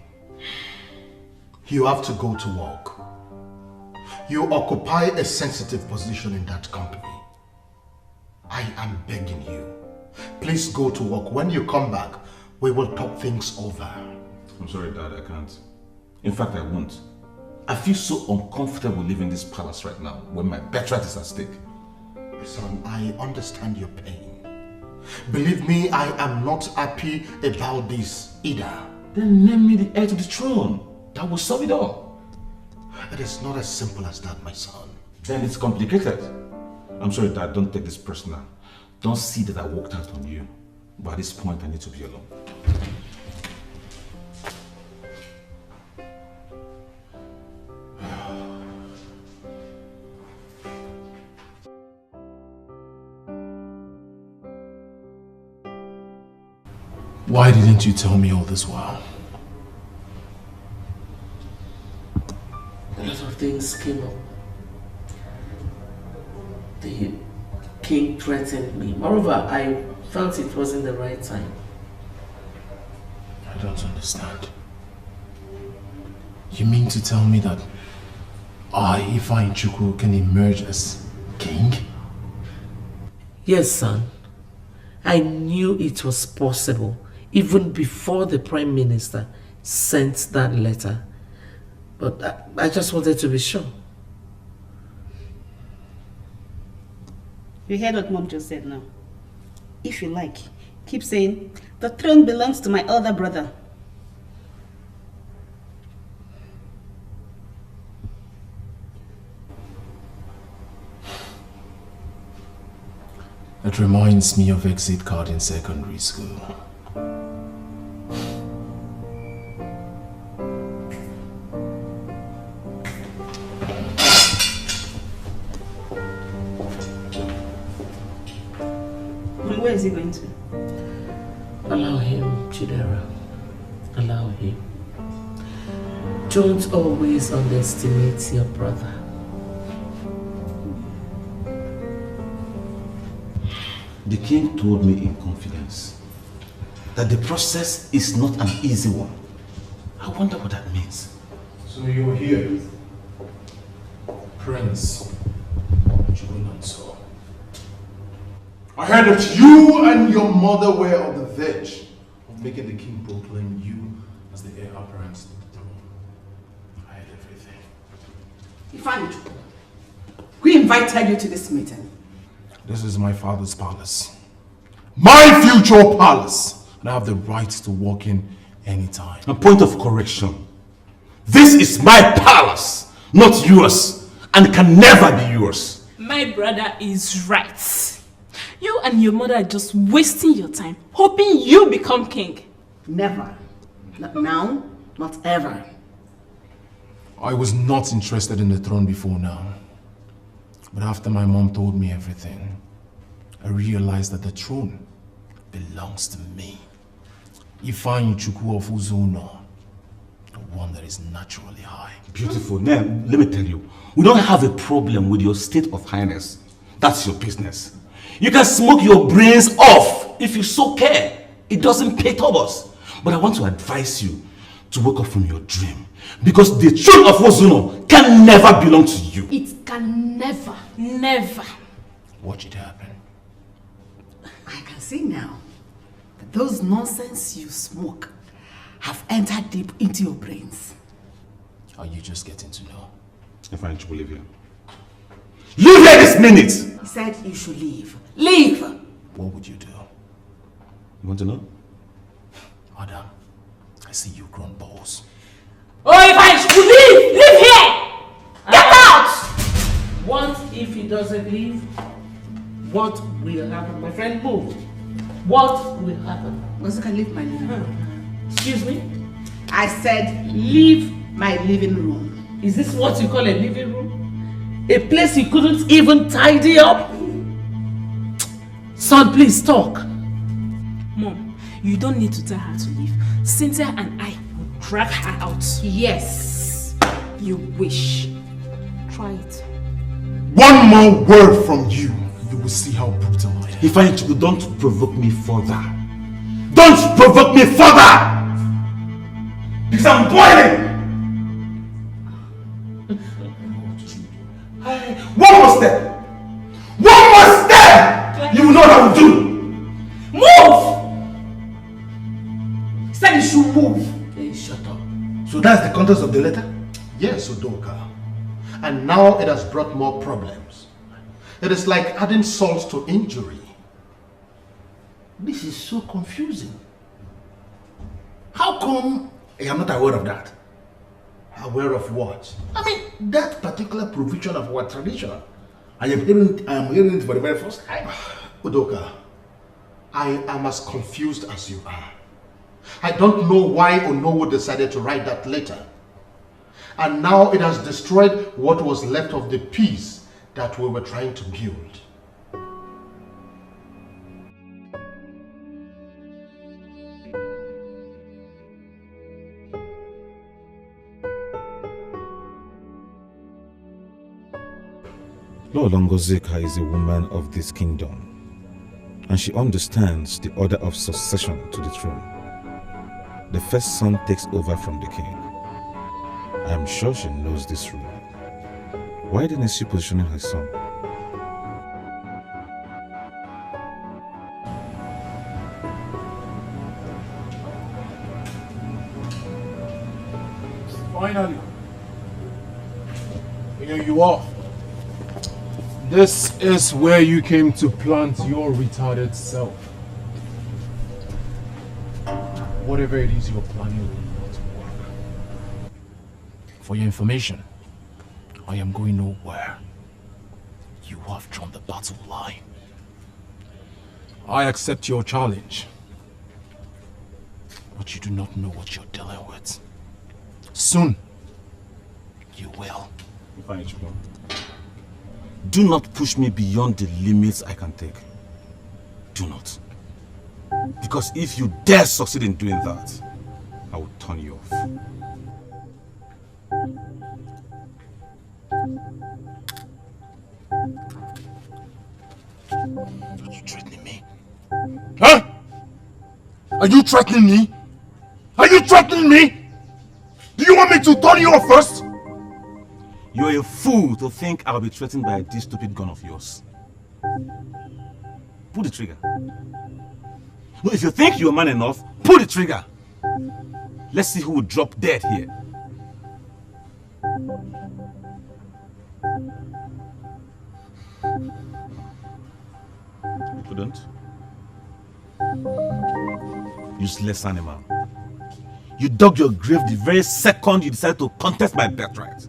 you have to go to work. You occupy a sensitive position in that company. I am begging you. Please go to work. When you come back, we will talk things over.
I'm sorry, Dad, I can't. In fact, I won't. I feel so uncomfortable leaving this palace right now when my birthright is at stake.
Son, I understand your pain. Believe me, I am not happy about this either.
Then name me the heir to the throne. That will solve it all.
It is not as simple as that, my son.
Then it's complicated. I'm sorry, Dad, don't take this personal. Don't see that I walked out on you. But at this point, I need to be alone.
Why didn't you tell me all this while?
A lot of things came up. The king threatened me. Moreover, I felt it wasn't the right time.
I don't understand. You mean to tell me that I, Ifeanyichukwu, can emerge as king?
Yes, son. I knew it was possible even before the Prime Minister sent that letter. But I just wanted to be sure.
You heard what Mom just said now. If you like, keep saying, the throne belongs to my elder brother.
It reminds me of exit card in secondary school.
Where is he going to?
Allow him, Chidera. Allow him. Don't always underestimate your brother.
The king told me in confidence that the process is not an easy one. I wonder what that means.
So you're here, Prince Chubunanso. I heard that you and your mother were on the verge of making the king proclaim you as the heir apparent to the throne. I heard everything.
Ifeanyi, who invited you to this meeting?
This is my father's palace. My future palace. And I have the right to walk in anytime.
A point of correction. This is my palace, not yours, and can never be yours.
My brother is right. You and your mother are just wasting your time, hoping you become king.
Never. Not now, not ever.
I was not interested in the throne before now. But after my mom told me everything, I realized that the throne belongs to me. Ifeanyi Chukwu of Uzuno, the one that is naturally high.
Beautiful. Now, let me tell you, we don't have a problem with your state of highness. That's your business. You can smoke your brains off if you so care. It doesn't perturb us. But I want to advise you to wake up from your dream. Because the throne of Uzuno can never belong to you.
It can never, never.
Watch it happen.
I can see now that those nonsense you smoke have entered deep into your brains.
Are you just getting to know?
Ifeanyi Chukwu, leave here. Leave here this minute!
He said you should leave. Leave!
What would you do?
You want to know?
Madam, I see you grown balls.
Oh, Ifeanyi Chukwu, leave! Leave here! Get out! What if he doesn't leave? What will happen? My friend, move. What will happen?
Ozika, leave my living room.
Excuse me?
I said leave my living room.
Is this what you call a living room? A place you couldn't even tidy up? Son, please talk.
Mom, you don't need to tell her to leave. Cynthia and I will drag her out.
Yes.
You wish. Try it.
One more word from you, you will see how brutal I am.
Ifeanyi Chukwu, don't provoke me further. Don't provoke me further! Because I'm boiling! One more step! One more step! You will know what I will do!
Move! He said you should move.
Hey, shut up.
So that's the contents of the letter?
Yes, Udoka. And now it has brought more problems. It is like adding salt to injury.
This is so confusing. How come I am not aware of that?
Aware of what?
I mean, that particular provision of our tradition. I am hearing it for the very first time.
Udoka, I am as confused as you are. I don't know why Onowu decided to write that letter. And now it has destroyed what was left of the peace that we were trying to build.
Lord Ngozika is a woman of this kingdom, and she understands the order of succession to the throne. The first son takes over from the king. I am sure she knows this rule. Why didn't she position her son?
Finally, here you are. This is where you came to plant your retarded self. Whatever it is you're planning will not work. For your information, I am going nowhere. You have drawn the battle line. I accept your challenge. But you do not know what you're dealing with. Soon, you will.
Do not push me beyond the limits I can take. Do not. Because if you dare succeed in doing that, I will turn you off.
Are you threatening me? Huh? Are you threatening me? Are you threatening me? Do you want me to turn you off first?
You're a fool to think I'll be threatened by this stupid gun of yours. Pull the trigger. No, if you think you're man enough, pull the trigger. Let's see who will drop dead here. You couldn't? Useless animal. You dug your grave the very second you decided to contest my birthright.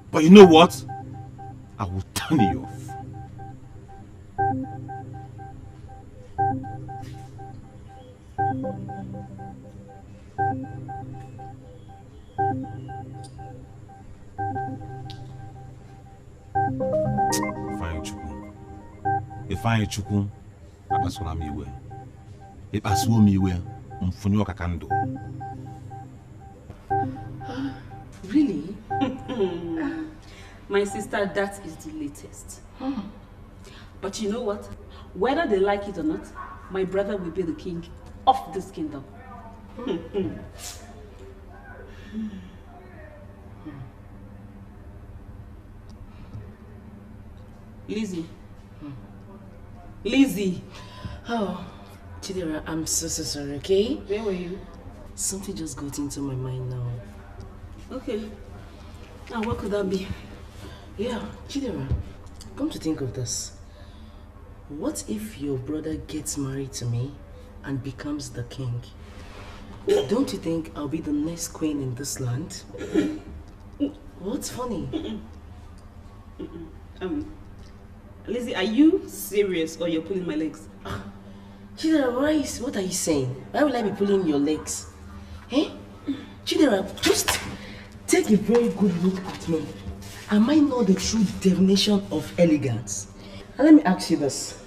But you know what? I will turn you off. Ifeanyi Chukwu abasona m iwe. Ịkpasuo m iwe, mfunye ọkaka ndụ.
Really? My sister, that is the latest. But you know what? Whether they like it or not, my brother will be the king of this kingdom. Lizzie. Lizzie.
Oh, Chidera, I'm so sorry, okay?
Where were you?
Something just got into my mind now.
Okay. Now what could that be?
Yeah, Chidera, come to think of this. What if your brother gets married to me and becomes the king? Don't you think I'll be the next queen in this land? What's funny?
Lizzie, are you serious or you're pulling my legs?
Chidera, what are you saying? Why will I be pulling your legs? Eh? Chidera, just take a very good look at me. Am I not the true definition of elegance? And let me ask you this.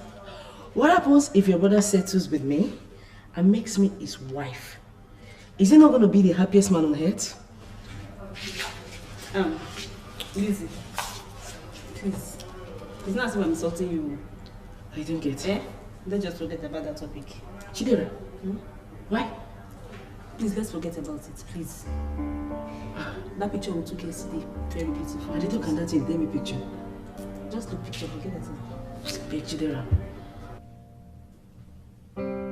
What happens if your brother settles with me and makes me his wife? Is he not going to be the happiest man on earth?
Lizzie, please. It's not as if I'm insulting you.
I don't get it.
Let's just forget about that topic.
Chidera, why?
Please, let's forget about it, please. That picture we took yesterday, very beautiful.
I did talk on that in the picture.
Just look picture, forget it.
Big Chidera.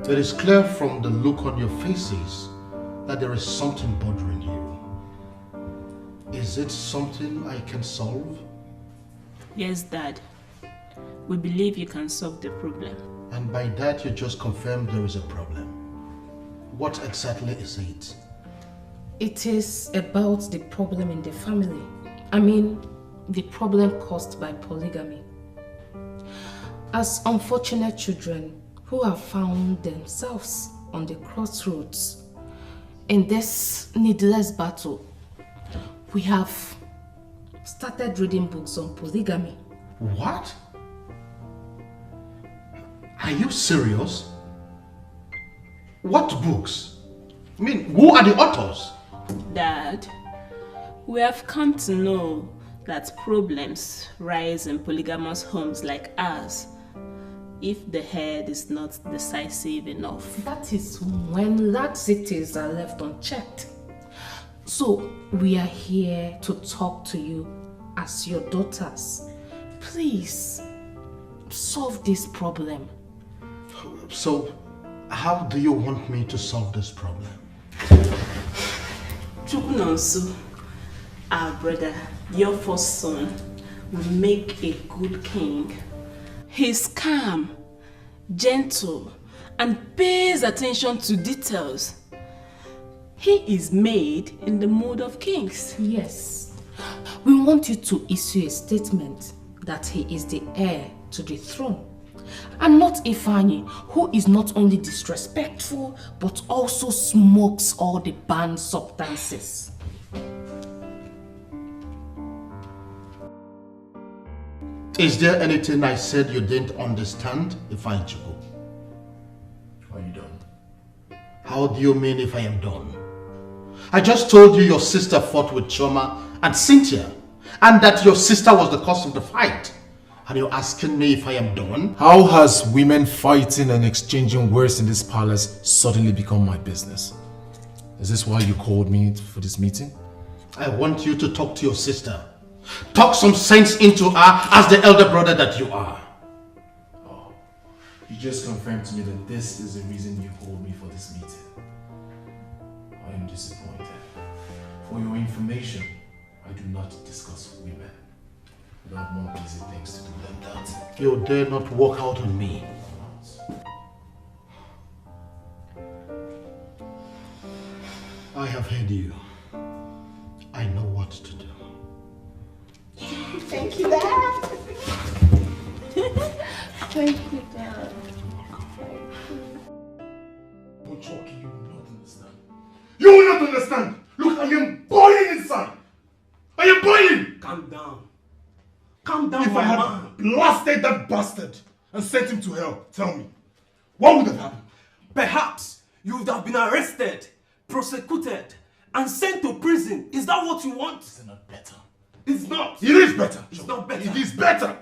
It is clear from the look on your faces that there is something bothering you. Is it something I can solve?
Yes, Dad. We believe you can solve the problem.
And by that you just confirmed there is a problem. What exactly is it?
It is about the problem in the family. I mean, the problem caused by polygamy. As unfortunate children who have found themselves on the crossroads in this needless battle, we have started reading books on polygamy.
What? Are you serious? What books? I mean, who are the authors?
Dad, we have come to know that problems rise in polygamous homes like ours if the head is not decisive enough.
That is when laxities are left unchecked. So we are here to talk to you as your daughters. Please, solve this problem.
So, how do you want me to solve this problem?
Chukunonsu, our brother, your first son, will make a good king. He's calm, gentle, and pays attention to details. He is made in the mood of kings.
Yes. We want you to issue a statement that he is the heir to the throne. And not Ifeanyi, who is not only disrespectful, but also smokes all the banned substances.
Is there anything I said you didn't understand, Ifeanyi?
Are you done?
How do you mean if I am done? I just told you your sister fought with Choma and Cynthia, and that your sister was the cause of the fight. And you're asking me if I am done?
How has women fighting and exchanging words in this palace suddenly become my business? Is this why you called me for this meeting?
I want you to talk to your sister. Talk some sense into her as the elder brother that you are.
Oh, you just confirmed to me that this is the reason you called me for this meeting. I am disappointed. For your information, I do not discuss women. I have more easy things to do than that.
You dare not walk out on me. I have heard you. I know what to do.
Thank you, Dad.
Thank you, Dad.
Ochoki, you will not understand. You will not understand! Look, I am boiling inside! I am boiling!
Calm down. Calm down,
If I
my
had
man.
blasted that bastard and sent him to hell, tell me, what would have happened?
Perhaps you would have been arrested, prosecuted, and sent to prison. Is that what you want?
Is it not better?
It's not.
It is better.
It's not better.
It is better.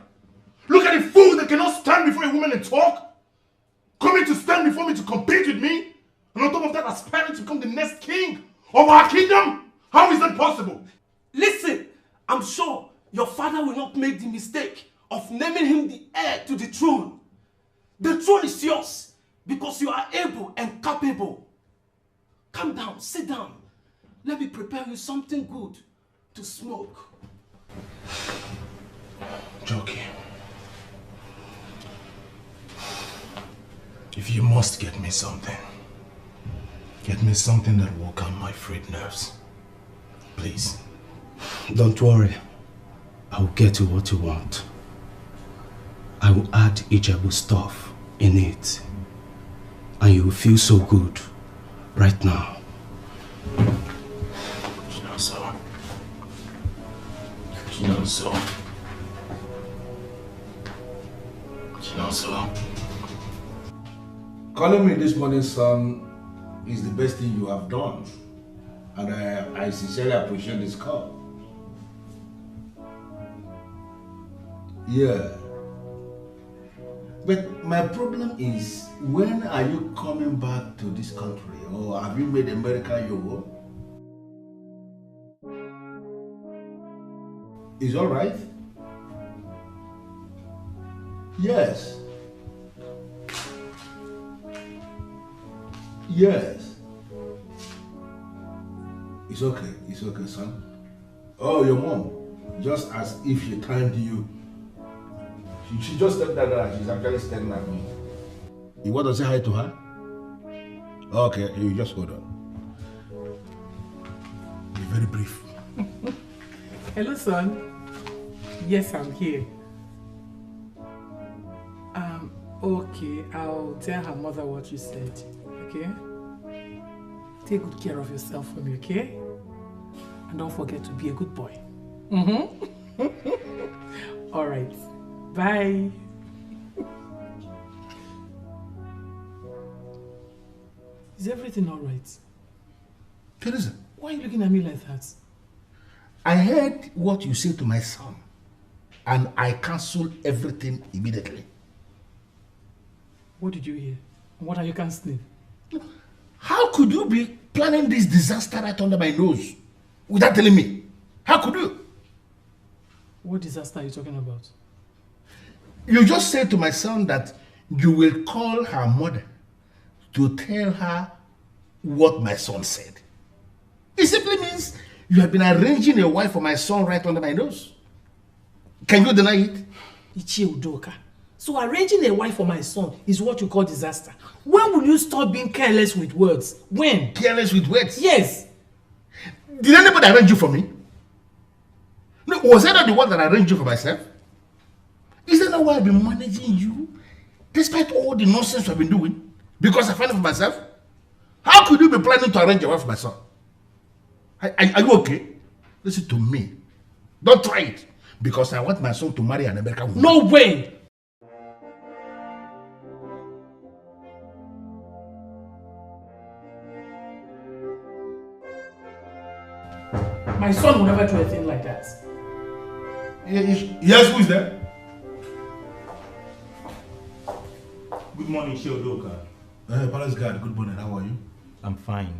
Look at the fool that cannot stand before a woman and talk. Coming to stand before me to compete with me. And on top of that, aspiring to become the next king of our kingdom. How is that possible?
Listen, I'm sure your father will not make the mistake of naming him the heir to the throne. The throne is yours because you are able and capable. Calm down, sit down. Let me prepare you something good to smoke.
Jockey, if you must get me something that will calm my frayed nerves. Please.
Don't worry. I will get you what you want. I will add Ijebu stuff in it. And you will feel so good right now.
Calling me this morning, son, is the best thing you have done. And I sincerely appreciate this call. Yeah. But my problem is, when are you coming back to this country? Or have you made America your home? Is all right? Yes. Yes. It's okay, son. Oh, your mom, just as if she timed you. She just said that she's actually staring at me. You want to say hi to her? Okay, you just hold on. Be very brief.
Hello, son. Yes, I'm here. Okay, I'll tell her mother what you said, okay? Take good care of yourself for me, okay? And don't forget to be a good boy. All right. Bye. Is everything all right?
Teresa.
Why are you looking at me like that?
I heard what you said to my son, and I canceled everything immediately.
What did you hear? What are you canceling?
How could you be planning this disaster right under my nose without telling me? How could you?
What disaster are you talking about?
You just said to my son that you will call her mother to tell her what my son said. It simply means you have been arranging a wife for my son right under my nose. Can you deny it?
Ichie Udoka. So arranging a wife for my son is what you call disaster. When will you stop being careless with words? When?
Careless with words?
Yes.
Did anybody arrange you for me? No, was I not the one that arranged you for myself? Is that not why I've been managing you? Despite all the nonsense I've been doing? Because I find it for myself? How could you be planning to arrange a wife for my son? Are you okay? Listen to me. Don't try it. Because I want my son to marry an American woman.
No way! My son will never do a thing like that.
Yes, who is there?
Good morning, Sheodoka.
Palace guard, good morning. How are you?
I'm fine.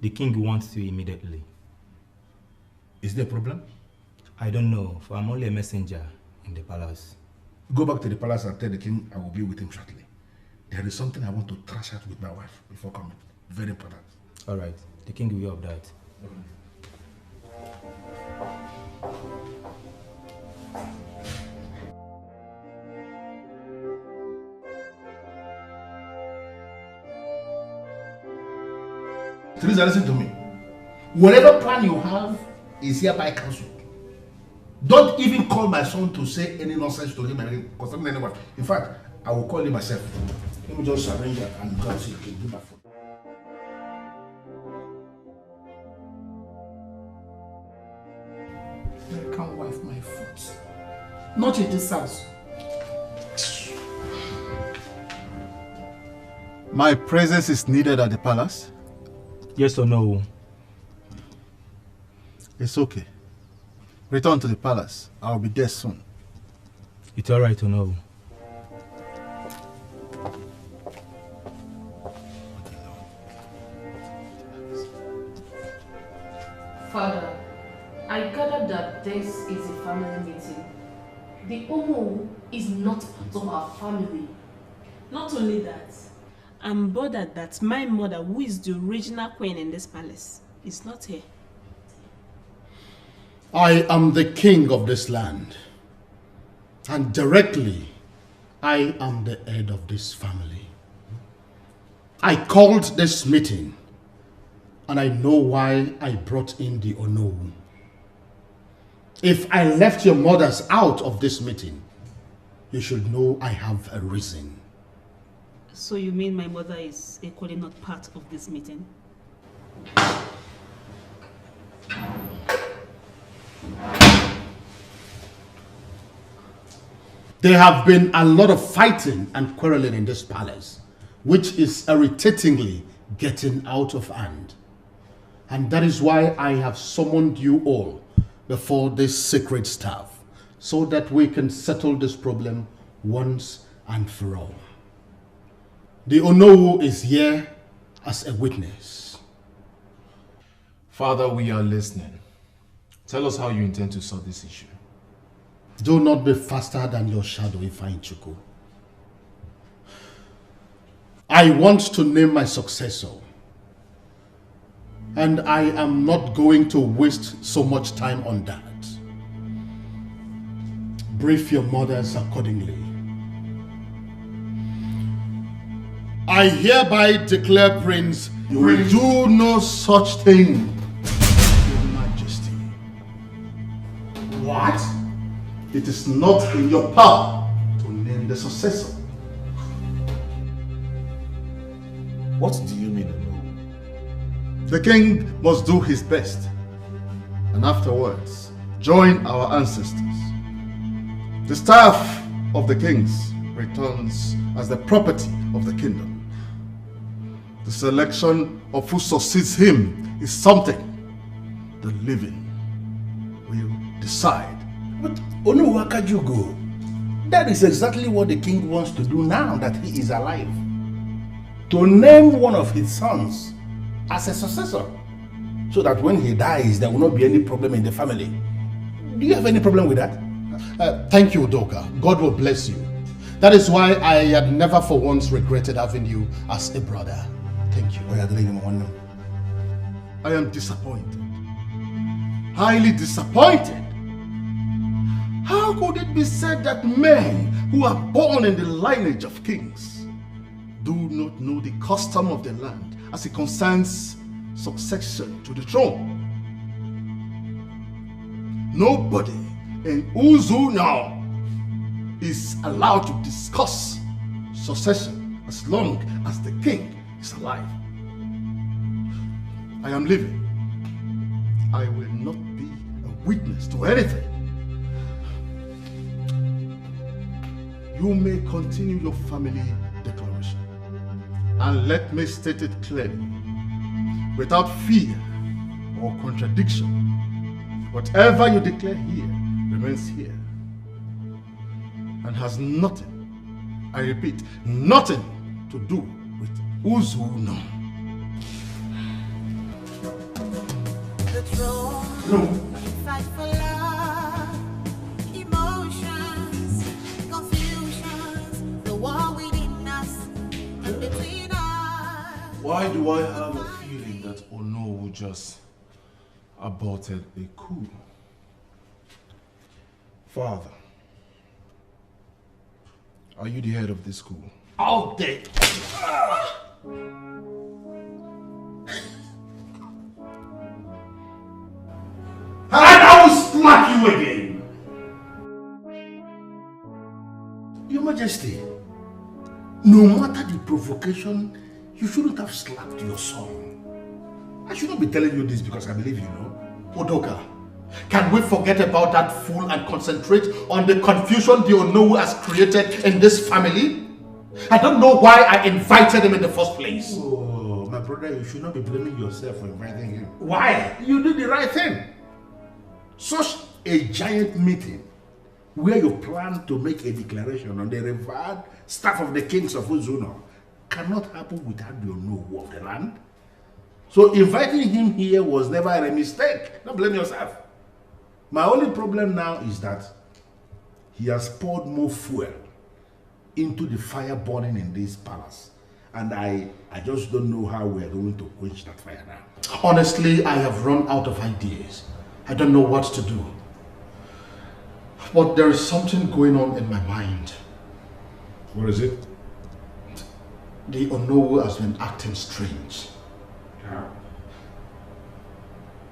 The king wants you immediately.
Is there a problem?
I don't know, for I'm only a messenger in the palace.
Go back to the palace and tell the king I will be with him shortly. There is something I want to thrash out with my wife before coming. Very important.
All right, the king will be of that.
Teresa, listen to me. Whatever plan you have is hereby cancelled. Don't even call my son to say any nonsense to him concerning anyone. In fact, I will call him myself. Let me just arrange that and go and see if he can do my phone.
I can't wipe my foot. Not in this house.
My presence is needed at the palace?
Yes or no?
It's okay. Return to the palace. I'll be there soon.
It's all right to know.
Father, I gather that this is a family meeting. The Omo is not part of our family.
Not only that, I'm bothered that my mother, who is the original queen in this palace, is not here.
I am the king of this land. And directly, I am the head of this family. I called this meeting, and I know why I brought in the Onowu. If I left your mothers out of this meeting, you should know I have a reason.
So you mean my mother is equally not part of this meeting?
There have been a lot of fighting and quarreling in this palace, which is irritatingly getting out of hand. And that is why I have summoned you all before this sacred staff, so that we can settle this problem once and for all. The Onowu is here as a witness.
Father, we are listening. Tell us how you intend to solve this issue.
Do not be faster than your shadow, Ifeanyichukwu. I want to name my successor. And I am not going to waste so much time on that. Brief your mothers accordingly. I hereby declare, Prince, you will do no such thing, Your Majesty. What? It is not in your power to name the successor.
What do you mean, no?
The king must do his best, and afterwards join our ancestors. The staff of the kings returns as the property of the kingdom. The selection of who succeeds him is something the living will decide.
But Onuwakajugo, that is exactly what the king wants to do now that he is alive. To name one of his sons as a successor, so that when he dies, there will not be any problem in the family. Do you have any problem with that?
Thank you, Udoka. God will bless you. That is why I had never for once regretted having you as a brother. Thank you.
I am disappointed. Highly disappointed.
How could it be said that men who are born in the lineage of kings do not know the custom of the land as it concerns succession to the throne? Nobody in Uzu now is allowed to discuss succession as long as the king is alive. I am leaving. I will not be a witness to anything. You may continue your family declaration. And let me state it clearly, without fear or contradiction. Whatever you declare here remains here and has nothing, I repeat, nothing to do with Uzuno.
No. Fight for love, emotions, confusions, the war within us and between us.
Why do I have a feeling that Ono just aborted a coup? Father, are you the head of this school?
All day. And I will slap you again. Your Majesty, no matter the provocation, you shouldn't have slapped your son. I shouldn't be telling you this because I believe you know. Odoka, can we forget about that fool and concentrate on the confusion the Onowu has created in this family? I don't know why I invited him in the first place.
Oh, my brother, you should not be blaming yourself for inviting him.
Why?
You did the right thing. Such a giant meeting where you plan to make a declaration on the revered staff of the kings of Uzuno cannot happen without the Onowu of the land. So inviting him here was never a mistake. Don't blame yourself. My only problem now is that he has poured more fuel into the fire burning in this palace. And I just don't know how we are going to quench that fire now.
Honestly, I have run out of ideas. I don't know what to do. But there is something going on in my mind.
What is it?
The Onowu has been acting strange.
How?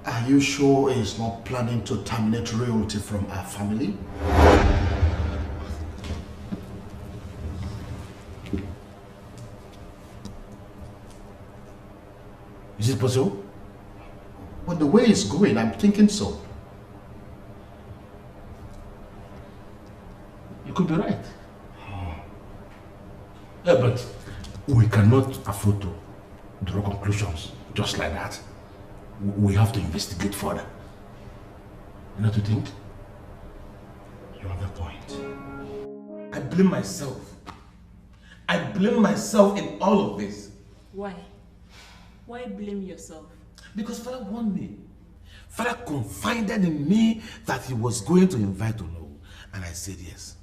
Are you sure he's not planning to terminate royalty from our family?
Is it possible?
Well, the way it's going, I'm thinking so.
You could be right. Yeah, but we cannot afford to draw conclusions just like that. We have to investigate further. You know what you think?
You have a point.
I blame myself. I blame myself in all of this.
Why? Why blame yourself?
Because Father warned me. Father confided in me that he was going to invite Ono. And I said yes.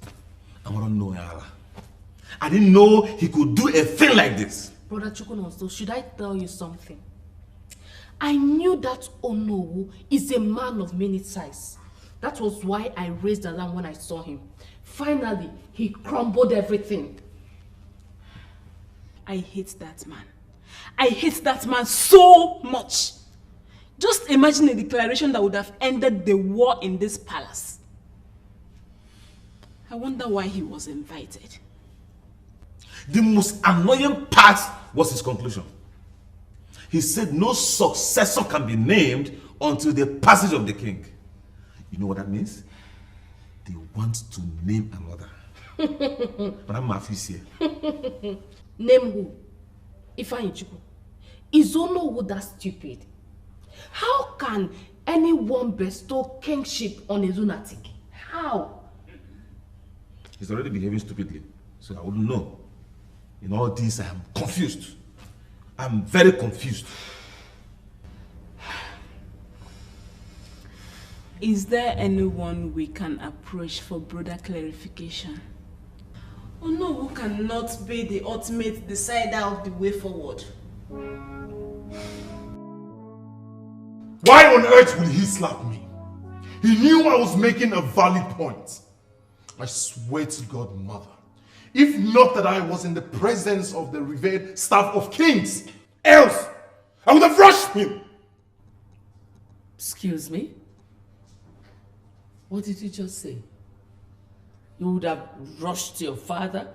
I want to know Allah. I didn't know he could do a thing like this.
Brother Chukwunonso, should I tell you something? I knew that Onowu is a man of many sides. That was why I raised alarm when I saw him. Finally, he crumbled everything.
I hate that man. I hate that man so much. Just imagine a declaration that would have ended the war in this palace. I wonder why he was invited.
The most annoying part was his conclusion. He said no successor can be named until the passage of the king. You know what that means? They want to name another. But I'm Mafis here.
Name who? Ifeanyi Chukwu. Is Onowu that stupid? How can anyone bestow kingship on a lunatic? How?
He's already behaving stupidly, so I wouldn't know. In all this, I am confused. I'm very confused.
Is there anyone we can approach for broader clarification? Onowu cannot be the ultimate decider of the way forward.
Why on earth would he slap me? He knew I was making a valid point. I swear to God, Mother, if not that I was in the presence of the revered staff of kings, else I would have rushed him.
Excuse me? What did you just say? You would have rushed your father,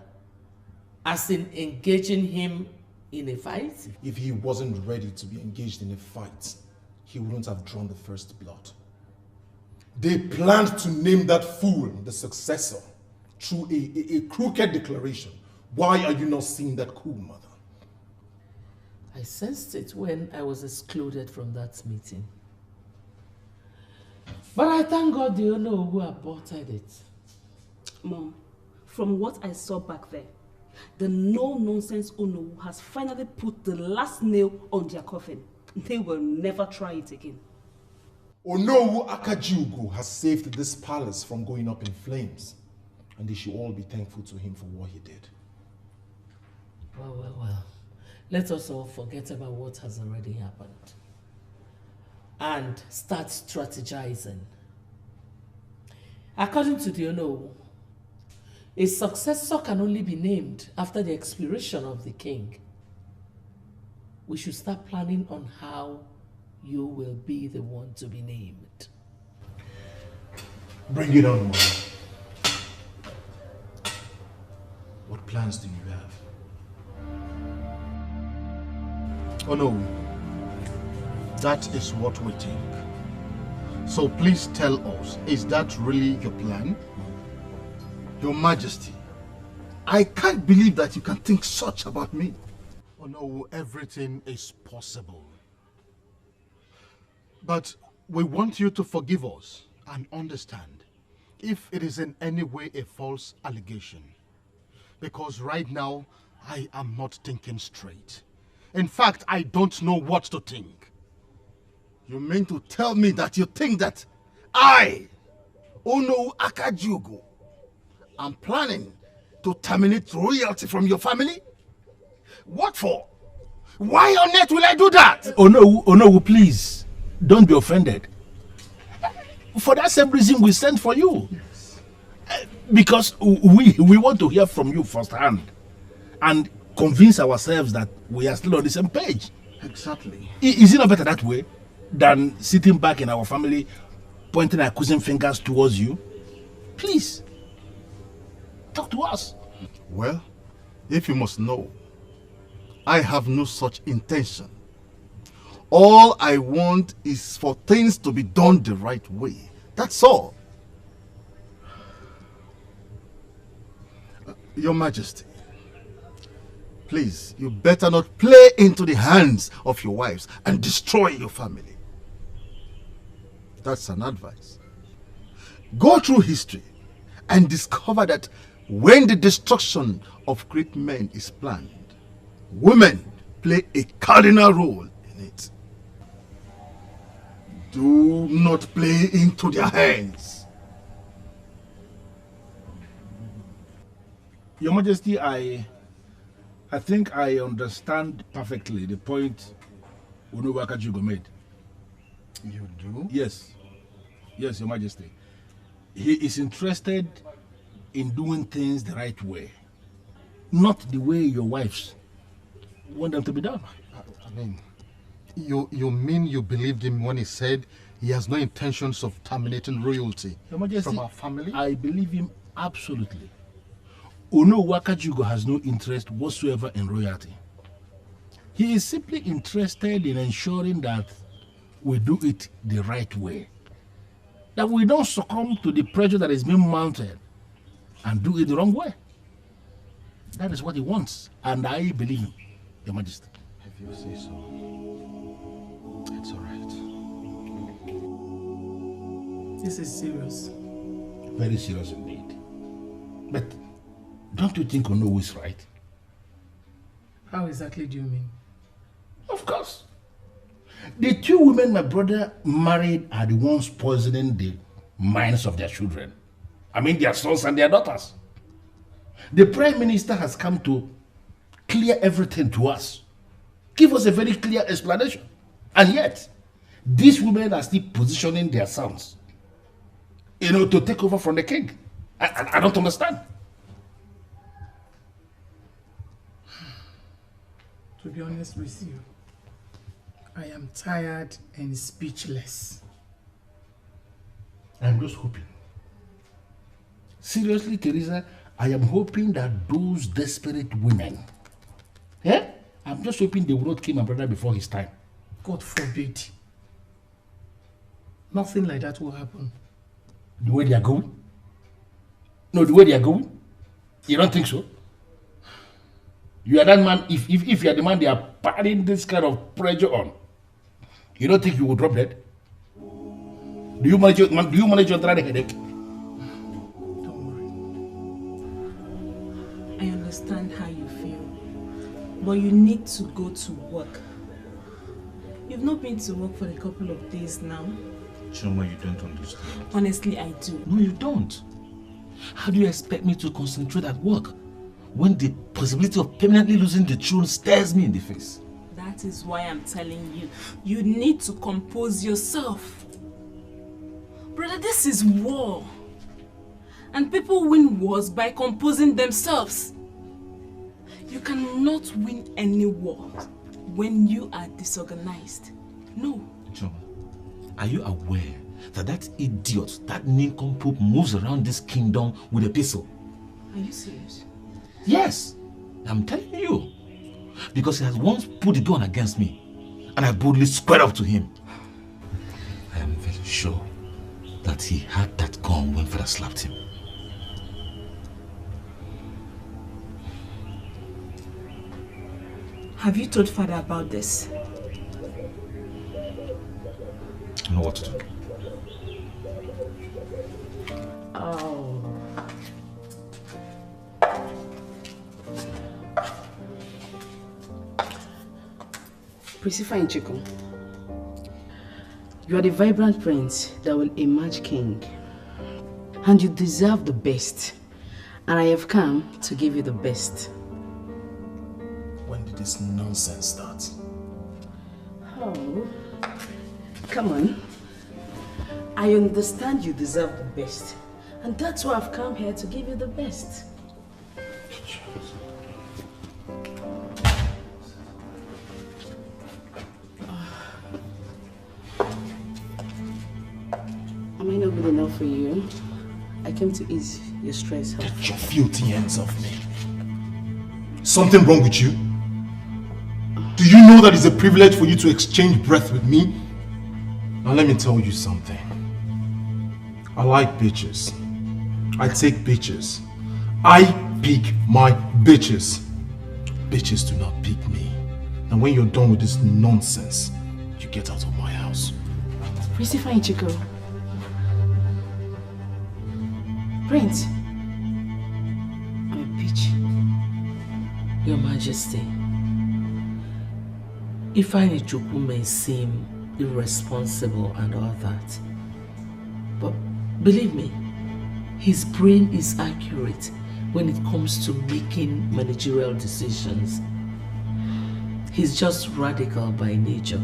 as in engaging him in a fight?
If he wasn't ready to be engaged in a fight, he wouldn't have drawn the first blood. They planned to name that fool the successor through a crooked declaration. Why are you not seeing that cool, Mother?
I sensed it when I was excluded from that meeting. But I thank God you know who aborted it.
Mom, from what I saw back there, the no-nonsense Ono has finally put the last nail on their coffin. They will never try it again.
Onowu Akajiugo has saved this palace from going up in flames, and they should all be thankful to him for what he did.
Well. Let us all forget about what has already happened and start strategizing. According to the Onowu, a successor can only be named after the expiration of the king. We should start planning on how you will be the one to be named.
Bring it on, Mother. What plans do you have?
Oh no, that is what we think. So please tell us, is that really your plan? Your Majesty, I can't believe that you can think such about me. Oh no, everything is possible. But we want you to forgive us and understand if it is in any way a false allegation. Because right now, I am not thinking straight. In fact, I don't know what to think. You mean to tell me that you think that I, Ono Akajiugo, am planning to terminate royalty from your family? What for? Why on earth will I do that?
Oh no, please, don't be offended. For that same reason we sent for you. Yes. Because we want to hear from you firsthand and convince ourselves that we are still on the same page.
Exactly.
Is it not better that way than sitting back in our family pointing accusing fingers towards you? Please, talk to us.
Well, if you must know, I have no such intention. All I want is for things to be done the right way. That's all. Your Majesty, please, you better not play into the hands of your wives and destroy your family. That's an advice. Go through history and discover that when the destruction of great men is planned, women play a cardinal role in it. Do not play into their hands.
Your Majesty, I think I understand perfectly the point Onowu Akajiugo made.
You do?
Yes, Your Majesty. He is interested in doing things the right way, not the way your wives want them to be done.
I mean, you mean you believed him when he said he has no intentions of terminating royalty
Your Majesty,
from our family?
I believe him absolutely. Onowu Akajiugo has no interest whatsoever in royalty. He is simply interested in ensuring that we do it the right way. That we don't succumb to the pressure that is being mounted and do it the wrong way. That is what he wants, and I believe him, Your Majesty.
If you say so, it's all right.
This is serious.
Very serious indeed. But don't you think Onowu is right?
How exactly do you mean?
Of course. The two women my brother married are the ones poisoning the minds of their children. I mean their sons and their daughters. The Prime Minister has come to clear everything to us. Give us a very clear explanation. And yet, these women are still positioning their sons, to take over from the king I don't understand.
To be honest with you, I am tired and speechless.
I'm just hoping. Seriously, Teresa, I am hoping that those desperate women, I'm just hoping they will not kill my brother before his time.
God forbid. Nothing like that will happen.
The way they are going? No, the way they are going? You don't think so? You are that man, if you are the man they are putting this kind of pressure on, you don't think you will drop dead? Do you manage your headache?
I understand how you feel, but you need to go to work. You've not been to work for a couple of days now.
Choma, you don't understand.
Honestly, I do.
No, you don't. How do you expect me to concentrate at work when the possibility of permanently losing the throne stares me in the face?
That is why I'm telling you, you need to compose yourself. Brother, this is war. And people win wars by composing themselves. You cannot win any war when you are disorganized. No.
Choma, are you aware that idiot, that nincompoop moves around this kingdom with a pistol?
Are you serious?
Yes, I'm telling you. Because he has once put the gun against me, and I boldly squared up to him. I am very sure that he had that gun when Father slapped him.
Have you told Father about this?
I know what to do.
Oh. Priscilla Chico, you are the vibrant prince that will emerge king. And you deserve the best. And I have come to give you the best.
When did this nonsense start?
Oh, come on. I understand you deserve the best. And that's why I've come here to give you the best. Am I not good enough for you? I came to ease your stress.
Get your filthy hands off me. Something wrong with you? Do you know that it's a privilege for you to exchange breath with me? Now let me tell you something. I like bitches. I take bitches. I pick my bitches. Bitches do not pick me. And when you're done with this nonsense, you get out of my house.
Priscilla Chico. Prince.
I'm a bitch. Your Majesty, Ifeanyi Chukwu may seem irresponsible and all that, but believe me, his brain is accurate when it comes to making managerial decisions. He's just radical by nature.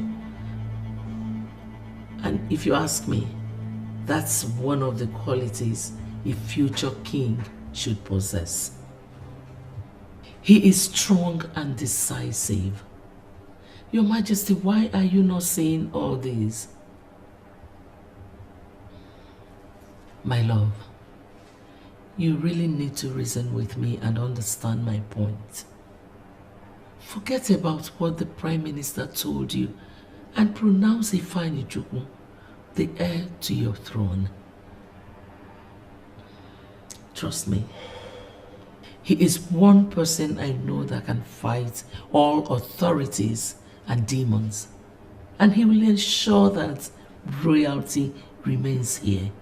And if you ask me, that's one of the qualities a future king should possess. He is strong and decisive. Your Majesty, why are you not saying all this? My love, you really need to reason with me and understand my point. Forget about what the Prime Minister told you and pronounce Ifeanyi Chukwu the heir to your throne. Trust me, he is one person I know that can fight all authorities and demons, and he will ensure that royalty remains here.